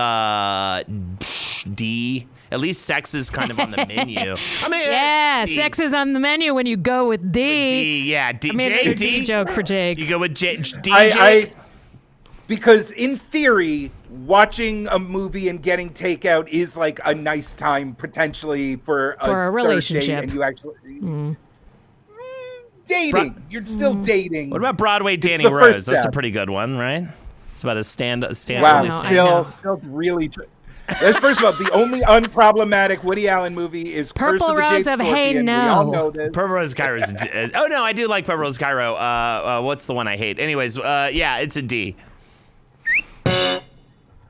D. At least sex is kind of on the menu. I mean, Yeah, D. sex is on the menu when you go with D. D, yeah. D, I made J, another D. D joke for Jake. You go with J, D, I because in theory, watching a movie and getting takeout is like a nice time potentially for For a third relationship. date, and you actually dating. You're still dating. What about Broadway Danny the first Rose? That's a step. pretty good one, right? It's about a stand. Wow, I know. still really. That's first of all the only unproblematic Woody Allen movie is Purple Curse of the Rose Jade of Scorpion. Hey We No. all know this. Purple Rose Cairo is oh no, I do like Purple Rose Cairo. What's the one I hate? Anyways, yeah, it's a D.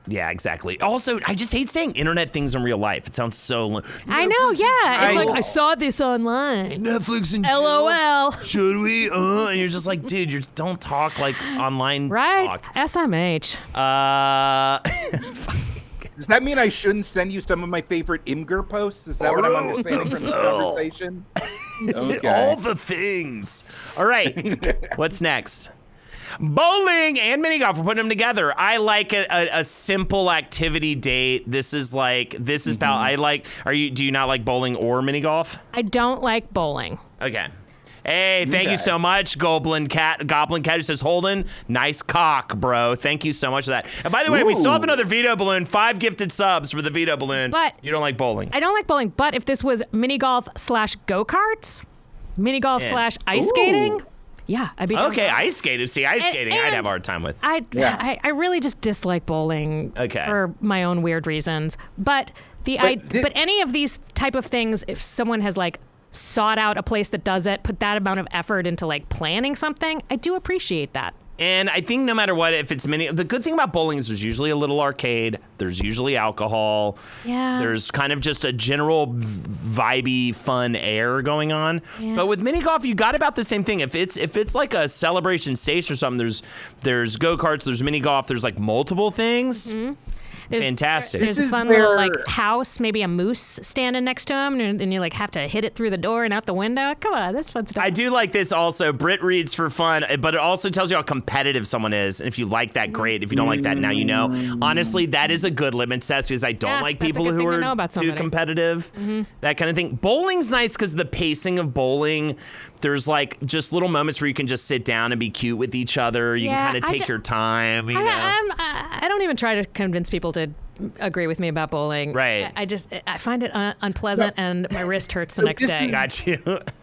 Yeah, exactly. Also, I just hate saying internet things in real life. It sounds so. I know, yeah. It's chill. like, I saw this online. Netflix and LOL. Should we? And you're just like, dude, you don't talk like online Right? talk. SMH. Does that mean I shouldn't send you some of my favorite Imgur posts? Is that what I'm understanding from this conversation? Okay. All the things. All right. What's next? Bowling and mini golf. We're putting them together. I like a simple activity date. This is about. I like. Do you not like bowling or mini golf? I don't like bowling. Okay. Hey, thank you so much, Goblin Cat, who says, Holden, nice cock, bro. Thank you so much for that. And by the way, we still have another veto balloon, 5 gifted subs for the veto balloon. But you don't like bowling. I don't like bowling, but if this was mini golf / go-karts, mini golf / ice skating, yeah, I'd be down Okay, with that. ice skating. See, ice skating, I'd have a hard time with. I really just dislike bowling for my own weird reasons. But but any of these type of things, if someone has like sought out a place that does it, put that amount of effort into like planning something, I do appreciate that. And I think no matter what, if it's the good thing about bowling is there's usually a little arcade, there's usually alcohol, there's kind of just a general vibey, fun air going on. Yeah. But with mini golf, you got about the same thing. If it's like a celebration stage or something, there's go-karts, there's mini golf, there's like multiple things. Mm-hmm. Fantastic. There's a fun little like house, maybe a moose standing next to him, and you like have to hit it through the door and out the window. Come on, that's fun stuff. I do like this also. Brit reads for fun, but it also tells you how competitive someone is. And if you like that, great. If you don't like that, now you know. Honestly, that is a good litmus test because I don't like people who are too competitive, that kind of thing. Bowling's nice because the pacing of bowling, there's like just little moments where you can just sit down and be cute with each other. You can kind of take your time. I don't even try to convince people to agree with me about bowling. Right. I find it unpleasant and my wrist hurts the next day. Got you.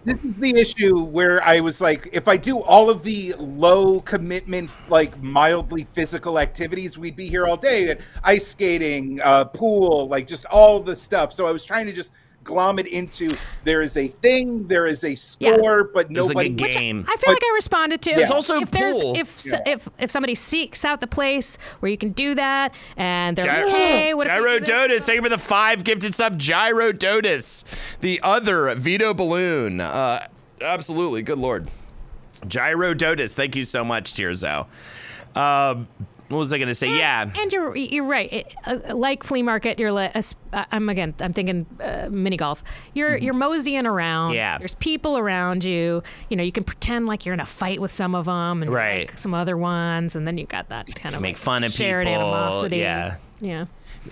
This is the issue where I was like, if I do all of the low commitment, like mildly physical activities, we'd be here all day. Ice skating, pool, like just all the stuff. So I was trying to just glom it into there is a thing, there is a score, but nobody. There's like a game. I feel like I responded to. There's also if somebody seeks out the place where you can do that, and they're like, hey, what Gyro Dotus, thank you for the 5 gifted sub. Gyro Dotus, the other veto balloon. Absolutely, good lord. Gyro Dotus, thank you so much, Tirzo. What was I going to say? And you're right. Like flea market, you're like I'm thinking mini golf. You're moseying around. Yeah. There's people around you. You know, you can pretend like you're in a fight with some of them and like some other ones, and then you got that kind of make fun of shared people. animosity. Yeah. Yeah.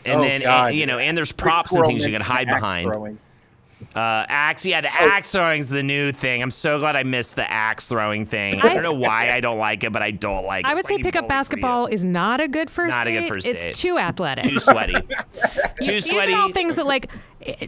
And and there's props and things you can hide behind. Axe, the axe throwing's the new thing. I'm so glad I missed the axe throwing thing. I don't know why I don't like it, but I don't like it. I would say pickup basketball is not a good first date. Not a good first date. It's too athletic. Too sweaty. These are all things that like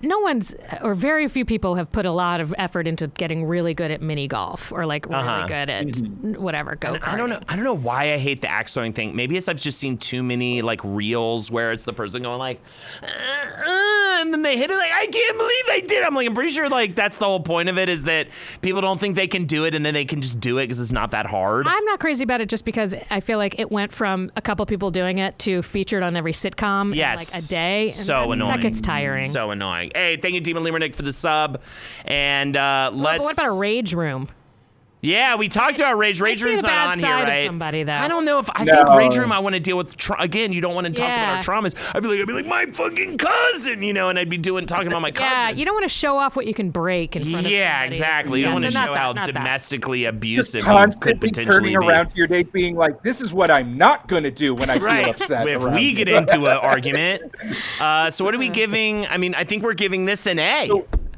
no one's or very few people have put a lot of effort into getting really good at mini golf or like really good at whatever go-kart. I don't know why I hate the axe throwing thing. Maybe it's I've just seen too many like reels where it's the person going like and then they hit it like I can't believe I did. I'm like I'm pretty sure like that's the whole point of it is that people don't think they can do it and then they can just do it because it's not that hard. I'm not crazy about it just because I feel like it went from a couple people doing it to featured on every sitcom in like a day. So annoying. That gets tiring. So annoying. Hey, thank you, Demon Limerick, for the sub. And let's. What about a rage room? Yeah, we talked about Rage. Rage Room's not on here, right? Somebody, though. I don't know if I think Rage Room. I want to deal with again. You don't want to talk about our traumas. I'd be like my fucking cousin, and I'd be talking about my cousin. Yeah, you don't want to show off what you can break in front of somebody. Yeah, exactly. You don't want to show how domestically abusive you could potentially turning around to your date, being like, "This is what I'm not going to do when I feel upset." If we get into an argument, so what are we giving? I mean, I think we're giving this an A.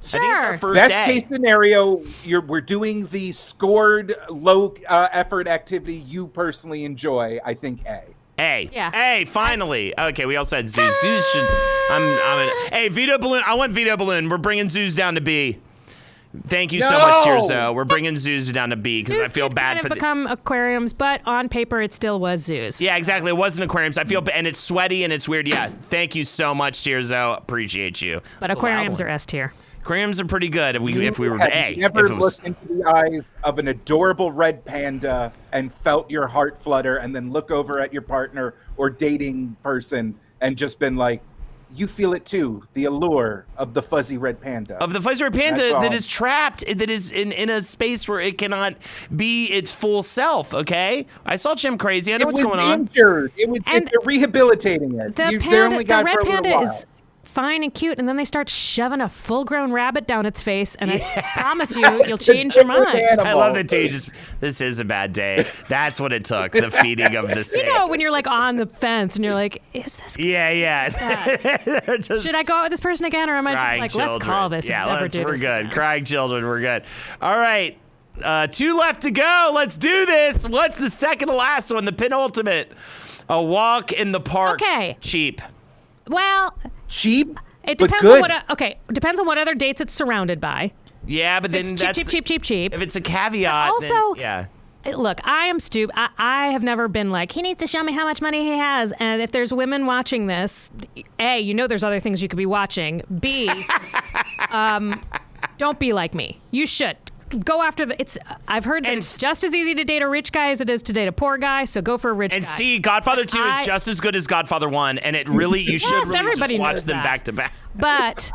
Sure. I think it's our first Best case scenario, we're doing the scored low effort activity you personally enjoy. I think A. A. Yeah. A, finally. Okay, we all said Zeus. Zeus should. Hey, veto balloon. I want veto balloon. We're bringing Zeus down to B. Thank you so much, Tirzo. We're bringing zoos down to B because I feel bad for become aquariums, but on paper it still was zoos. Yeah, exactly. It wasn't aquariums. I feel and it's sweaty and it's weird. Yeah. Thank you so much, Tirzo. Appreciate you. But aquariums are S tier. Aquariums are pretty good if we were A. Never looked into the eyes of an adorable red panda and felt your heart flutter, and then look over at your partner or dating person and just been like, you feel it too, the allure of the fuzzy red panda. Of the fuzzy red panda that is trapped, that is in a space where it cannot be its full self, okay? I saw Jim crazy. I know what's going on. It was injured. They're rehabilitating it. The red panda is fine and cute, and then they start shoving a full-grown rabbit down its face, and I promise you'll change your mind. I love it too. This is a bad day. That's what it took. The feeding of the snake. You know, when you're like on the fence and you're like, is this? Yeah. Should I go out with this person again, or am I just like, let's call this? Yeah, and never do we're this good. again? Crying children, we're good. All right. 2 left to go. Let's do this. What's the second to last one? The penultimate. A walk in the park. Okay. Cheap. Well, Cheap, it but depends good. on depends on what other dates it's surrounded by. Yeah, but then It's that's cheap. If it's a caveat, Also, then, yeah. Look, I am stupid. I have never been like, he needs to show me how much money he has. And if there's women watching this, A, you know there's other things you could be watching. B, don't be like me. You should. Go after I've heard that it's just as easy to date a rich guy as it is to date a poor guy, so go for a rich guy. And see, Godfather 2 is just as good as Godfather 1, and it really, you should really everybody just watch knows them that. back to back. But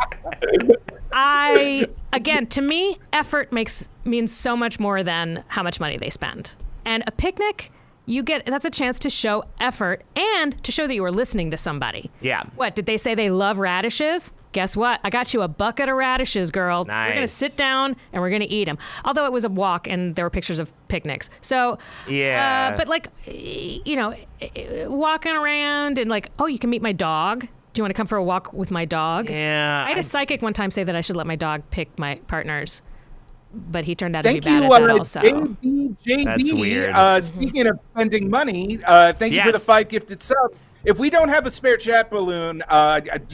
again, to me, effort means so much more than how much money they spend. And a picnic, that's a chance to show effort and to show that you were listening to somebody. Yeah. What, did they say they love radishes? Guess what? I got you a bucket of radishes, girl. Nice. We're going to sit down and we're going to eat them. Although it was a walk and there were pictures of picnics. So, yeah. but walking around and like, oh, you can meet my dog. Do you want to come for a walk with my dog? Yeah. I had a psychic one time say that I should let my dog pick my partners, but he turned out to be Thank bad you, at that also. JB. That's weird. Speaking of spending money, thank you for the 5 gifted subs. If we don't have a spare chat balloon,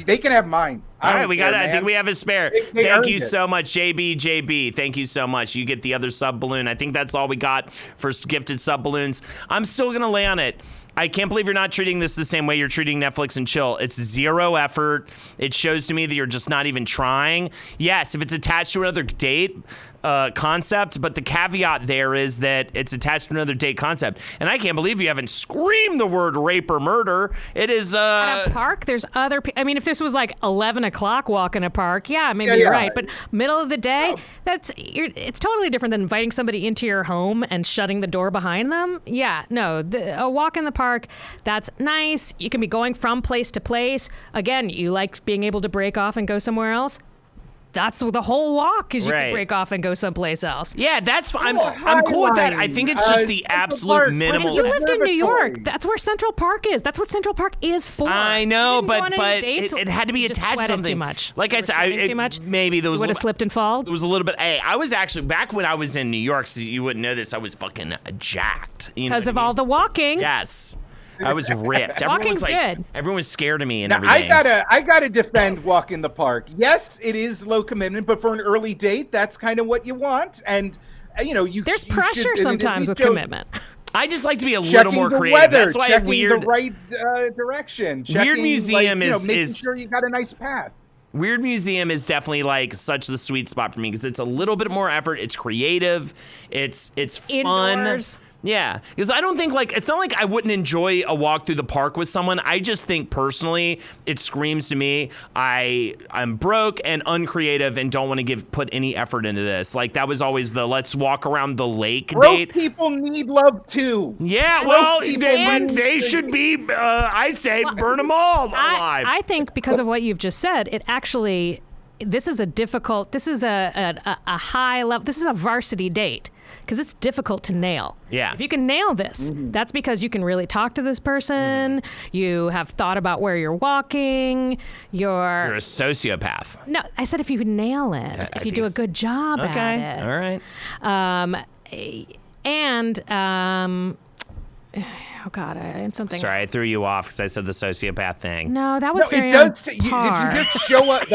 they can have mine. All right, I think we have a spare. They Thank you earned it. so much, JB. Thank you so much. You get the other sub balloon. I think that's all we got for gifted sub balloons. I'm still going to lay on it. I can't believe you're not treating this the same way you're treating Netflix and chill. It's 0 effort. It shows to me that you're just not even trying. Yes, if it's attached to another date concept, but the caveat there is that it's attached to another date concept. And I can't believe you haven't screamed the word rape or murder. It is At a park, there's other. I mean, if this was like 11 o'clock walk in a park, maybe you're right. But middle of the day, it's totally different than inviting somebody into your home and shutting the door behind them. Yeah, no, a walk in the park, that's nice. You can be going from place to place. Again, you like being able to break off and go somewhere else. That's the whole walk, is you can break off and go someplace else. Yeah, that's fine. I'm cool with that. I think it's just the absolute minimal. You lived in New York. That's where Central Park is. That's what Central Park is for. I know, but dates, it had to be attached to something. Too much. Like I said, too much? Maybe there was. You would have slipped and fall. There was a little bit. Hey, I was actually back when I was in New York. So you wouldn't know this. I was fucking jacked. Because of all the walking. Yes. I was ripped. Everyone was like, good. Everyone was scared of me and Now, everything. I gotta defend walk in the park. Yes, it is low commitment, but for an early date, that's kind of what you want. And there's pressure sometimes with commitment. I just like to be a little more creative. Weather, that's why checking weird the right direction. Weird Museum making is sure you got a nice path. Weird Museum is definitely like such the sweet spot for me because it's a little bit more effort. It's creative. It's fun. Indoors. Yeah, because I don't think it's not like I wouldn't enjoy a walk through the park with someone. I just think personally, it screams to me I'm broke and uncreative and don't want to put any effort into this. Like that was always the let's walk around the lake date. People need love too. Yeah, well, they should be. I say burn them all alive. I think because of what you've just said, it actually. This is a high level. This is a varsity date because it's difficult to nail. Yeah. If you can nail this, that's because you can really talk to this person. You have thought about where you're walking. You're a sociopath. No, I said if you nail it, if you do a good job at it. All right. Oh God, I had something. Sorry, I threw you off because I said the sociopath thing. No, that was very it does. Did you par. just show up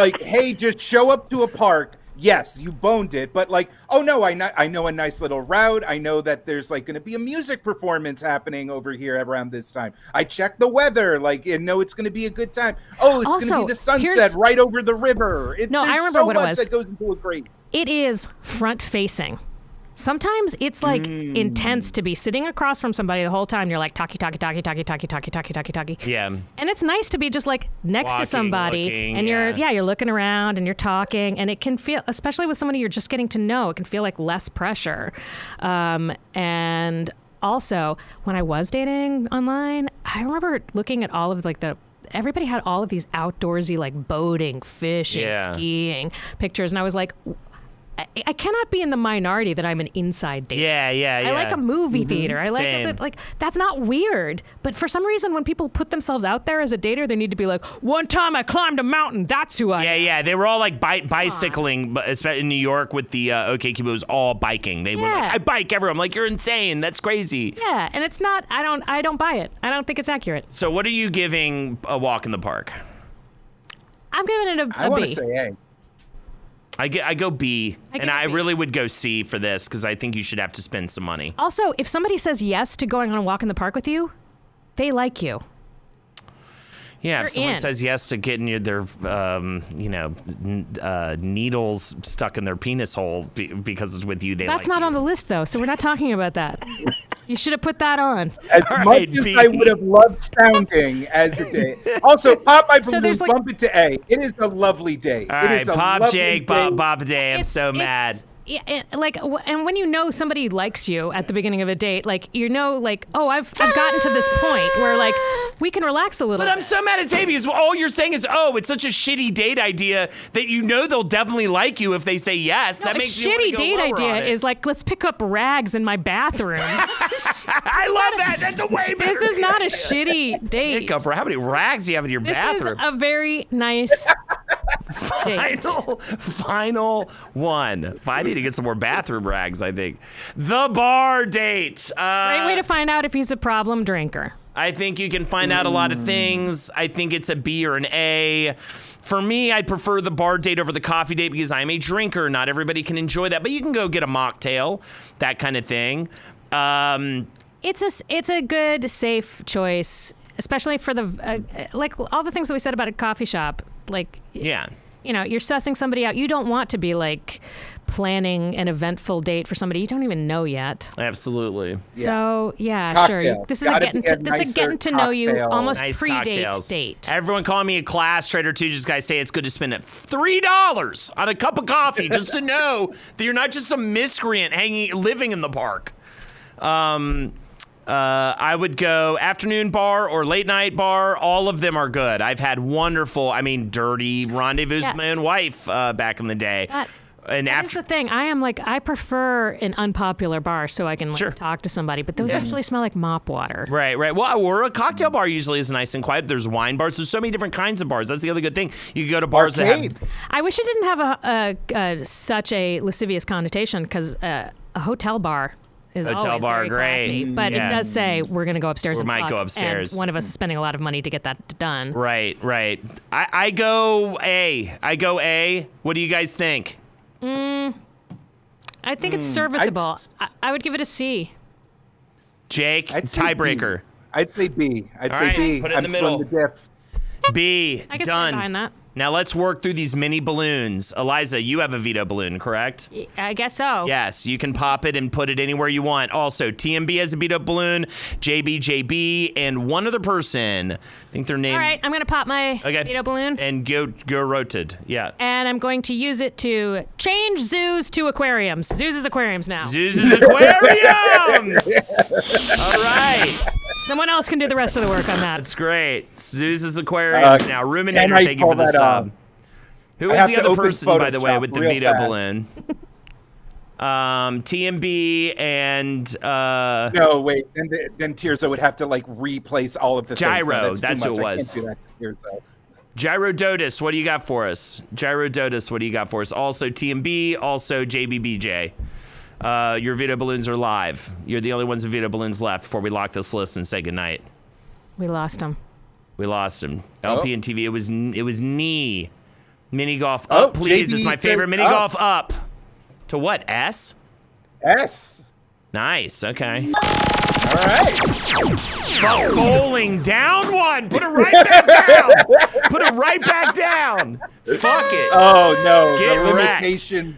just show up to a park? Yes, you boned it, but oh no, I know a nice little route. I know that there's going to be a music performance happening over here around this time. I checked the weather, and know it's going to be a good time. Oh, it's going to be the sunset right over the river. I remember what it was. That goes into a great. It is front facing. Sometimes it's intense to be sitting across from somebody the whole time. You're like talkie. Yeah. And it's nice to be just next to somebody and you're looking around and you're talking, and it can feel, especially with somebody you're just getting to know, it can feel like less pressure. And also when I was dating online, I remember looking at all of the everybody had all of these outdoorsy, like boating, fishing, skiing pictures. And I was like, I cannot be in the minority that I'm an inside dater. Yeah. I like a movie theater. I like Same. that. Like, that's not weird. But for some reason, when people put themselves out there as a dater, they need to be like, one time I climbed a mountain. That's who I am. Yeah. They were all like bicycling, but especially in New York with the OkCupid, it was all biking. They were like, I bike everywhere. I'm like, you're insane. That's crazy. Yeah, and it's not. I don't buy it. I don't think it's accurate. So what are you giving a walk in the park? I'm giving it a I want to B. say A. I go B, I and give I it B. really would go C for this because I think you should have to spend some money. Also, if somebody says yes to going on a walk in the park with you, they like you. Yeah, You're if someone in. says yes to getting their needles stuck in their penis hole because it's with you, they That's like not you. on the list, though, so we're not talking about that. You should have put that on. As All much right, as B. I would have loved sounding as a date. Also, pop my So balloon, there's, like- bump it to A. It is a lovely date. All It right, is a Pop lovely Jake, date. Pop Day. I'm so mad. Yeah, and when you know somebody likes you at the beginning of a date, like, you know, like, oh, I've gotten to this point where, like, we can relax a little But I'm bit. so mad at Tay because all you're saying is, oh, it's such a shitty date idea that you know they'll definitely like you if they say yes. No, that a makes me wanna shitty go date lower on idea it. is like, let's pick up rags in my bathroom. I love that. That's a way better. This is not a shitty date. Hiccup. How many rags do you have in your This bathroom? is a very nice date. Final one. I need to get some more bathroom rags, I think. The bar date. Great way to find out if he's a problem drinker. I think you can find out a lot of things. I think it's a B or an A. For me, I prefer the bar date over the coffee date because I'm a drinker. Not everybody can enjoy that, but you can go get a mocktail, that kind of thing. It's a good, safe choice, especially for the like all the things that we said about a coffee shop. Like, Yeah. you know, you're sussing somebody out. You don't want to be like planning an eventful date for somebody you don't even know yet. Absolutely. So yeah, Cocktail. sure. This is a Gotta getting be a to this is a nicer getting to know you cocktail. almost Nice pre-date cocktails. date. Everyone calling me a class trader too. Just guys say it's good to spend $3 on a cup of coffee just to know that you're not just some miscreant living in the park. I would go afternoon bar or late night bar. All of them are good. I've had wonderful, dirty rendezvous with my own wife back in the day. And That's after the thing. I prefer an unpopular bar so I can like, Sure. talk to somebody, but those actually smell like mop water. Right. Well, or a cocktail bar usually is nice and quiet. There's wine bars. There's so many different kinds of bars. That's the other good thing. You can go to bars Arcades. that have. I wish it didn't have such a lascivious connotation because a hotel bar is Hotel always bar, very great. classy. But Yeah. it does say we're going to go upstairs and might fuck, go upstairs. and one of us is spending a lot of money to get that done. Right. I go A. What do you guys think? I think it's serviceable. I would give it a C. Jake, I'd say tiebreaker. B. I'd say B. I'd All say right, B. put it in I'm the splitting middle. the diff. B. I can stand behind Done. that. Now let's work through these mini balloons. Eliza, you have a veto balloon, correct? I guess so. Yes, you can pop it and put it anywhere you want. Also, TMB has a veto balloon, JB, and one other person. I think their name. All right, I'm going to pop my veto balloon. And go roted. Yeah. And I'm going to use it to change zoos to aquariums. Zoos is aquariums now. Zeus's aquariums. All right. Someone else can do the rest of the work on that. That's great. Zeus's aquariums now. Ruminator, can I thank you for pull the that sub. off? Who I is have the to other open person, by the way, Photoshop with the real veto fast. balloon? TMB and No, wait. Then Tirza would have to like replace all of the Gyro, things. No, that's too who it much. was. I can't do that to Tirza. Gyrodotus, what do you got for us? Gyrodotus, what do you got for us? Also TMB, also JBBJ. Your veto balloons are live. You're the only ones with veto balloons left before we lock this list and say goodnight. We lost him. We lost him. Oh. LP and TV, it was knee. Mini golf Oh, up, please. JB It's my says favorite. Mini up. golf up. To what? S? S. Nice. Okay. All right. Fuck bowling down one. Put it right back down. Put it right back down. Fuck it. Oh no, Get the wrecked. limitations.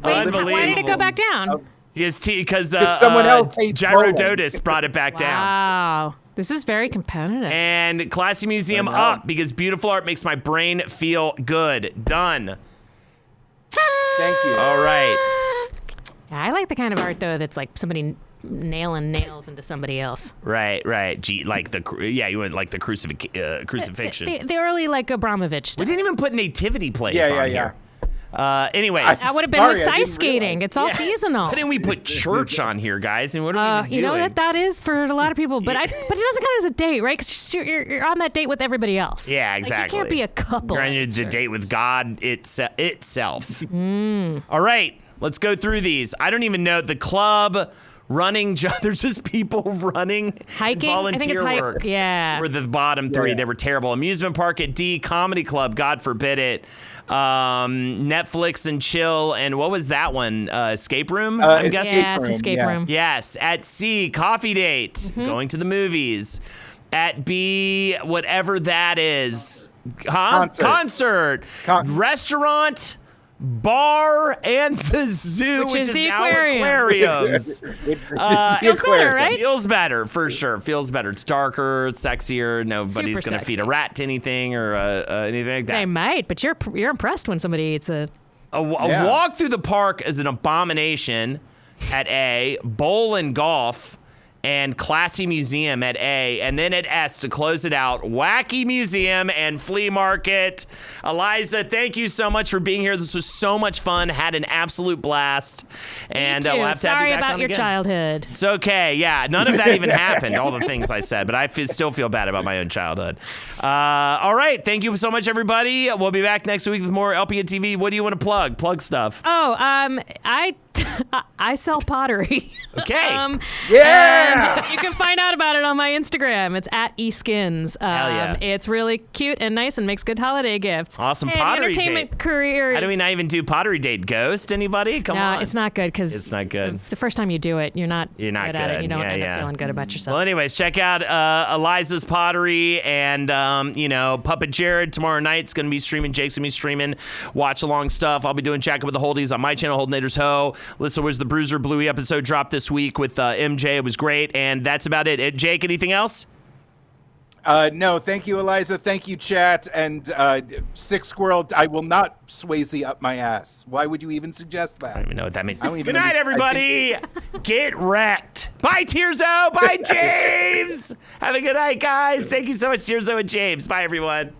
Unbelievable. Why did it go back down? Because someone else hates Gyrodotus brought it back down. Wow. This is very competitive. And Classy Museum I know. up because beautiful art makes my brain feel good. Done. Thank you. All right. Yeah, I like the kind of art, though, that's like somebody nailing nails into somebody else. Right. You went like the crucifixion. The early like Abramovich stuff. We didn't even put nativity plays Yeah. here. Anyways, That would have been with ice skating. It's all seasonal. why didn't we put church on here, guys? And what are we even doing? You know that is for a lot of people, but it doesn't count as a date, right? Because you're on that date with everybody else. Yeah, exactly. Like, you can't be a couple. You're on the date with God itself. All right, let's go through these. I don't even know the club. Running, there's just people running. Hiking? Volunteer I think it's work. Yeah. Were the bottom three. Yeah. They were terrible. Amusement park at D, comedy club, God forbid it. Netflix and chill. And what was that one? Escape room, I'm guessing? Yeah, it's escape room. Yes. At C, coffee date, going to the movies. At B, whatever that is. Concert. Restaurant. Bar and the zoo, which is the now aquarium. Feels aquariums. Feels better, right? Feels better, for sure. Feels better. It's darker, it's sexier. Nobody's Super going to feed a sexy. rat to anything or anything like that. They might, but you're impressed when somebody eats a. A walk through the park is an abomination at A. Bowl and golf and classy museum at A. And then at S, to close it out, wacky museum and flea market. Eliza, thank you so much for being here. This was so much fun. Had an absolute blast. And Me too. we'll have to have Sorry you back about on your again. childhood. It's okay. Yeah, none of that even happened, all the things I said, but I still feel bad about my own childhood. All right. Thank you so much, everybody. We'll be back next week with more LPN TV. What do you want to plug? Plug stuff. Oh, I sell pottery. Okay. Yeah! And you can find out about it on my Instagram. It's at @eskins. Hell yeah. It's really cute and nice and makes good holiday gifts. Awesome and pottery entertainment date. career. How do we not even do pottery date? Ghost? Anybody? Come No, on. it's not good because It's not good. The first time you do it, you're not You're not good at it. good. You don't Yeah, end yeah. up feeling good about yourself. Well, anyways, check out Eliza's pottery and, Puppet Jared tomorrow night's going to be streaming. Jake's going to be streaming watch along stuff. I'll be doing Jack Up with the Holdies on my channel, Holdenators Ho. Listen, was the Bruiser Bluey episode dropped this week with MJ. It was great. And that's about it. Jake, anything else? No, thank you, Eliza. Thank you, chat. And Sick Squirrel, I will not Swayze up my ass. Why would you even suggest that? I don't even know what that means. I don't even Good night, understand. everybody. Get wrecked. Bye, Tearzo. Bye, James. Have a good night, guys. Thank you so much, Tearzo and James. Bye, everyone.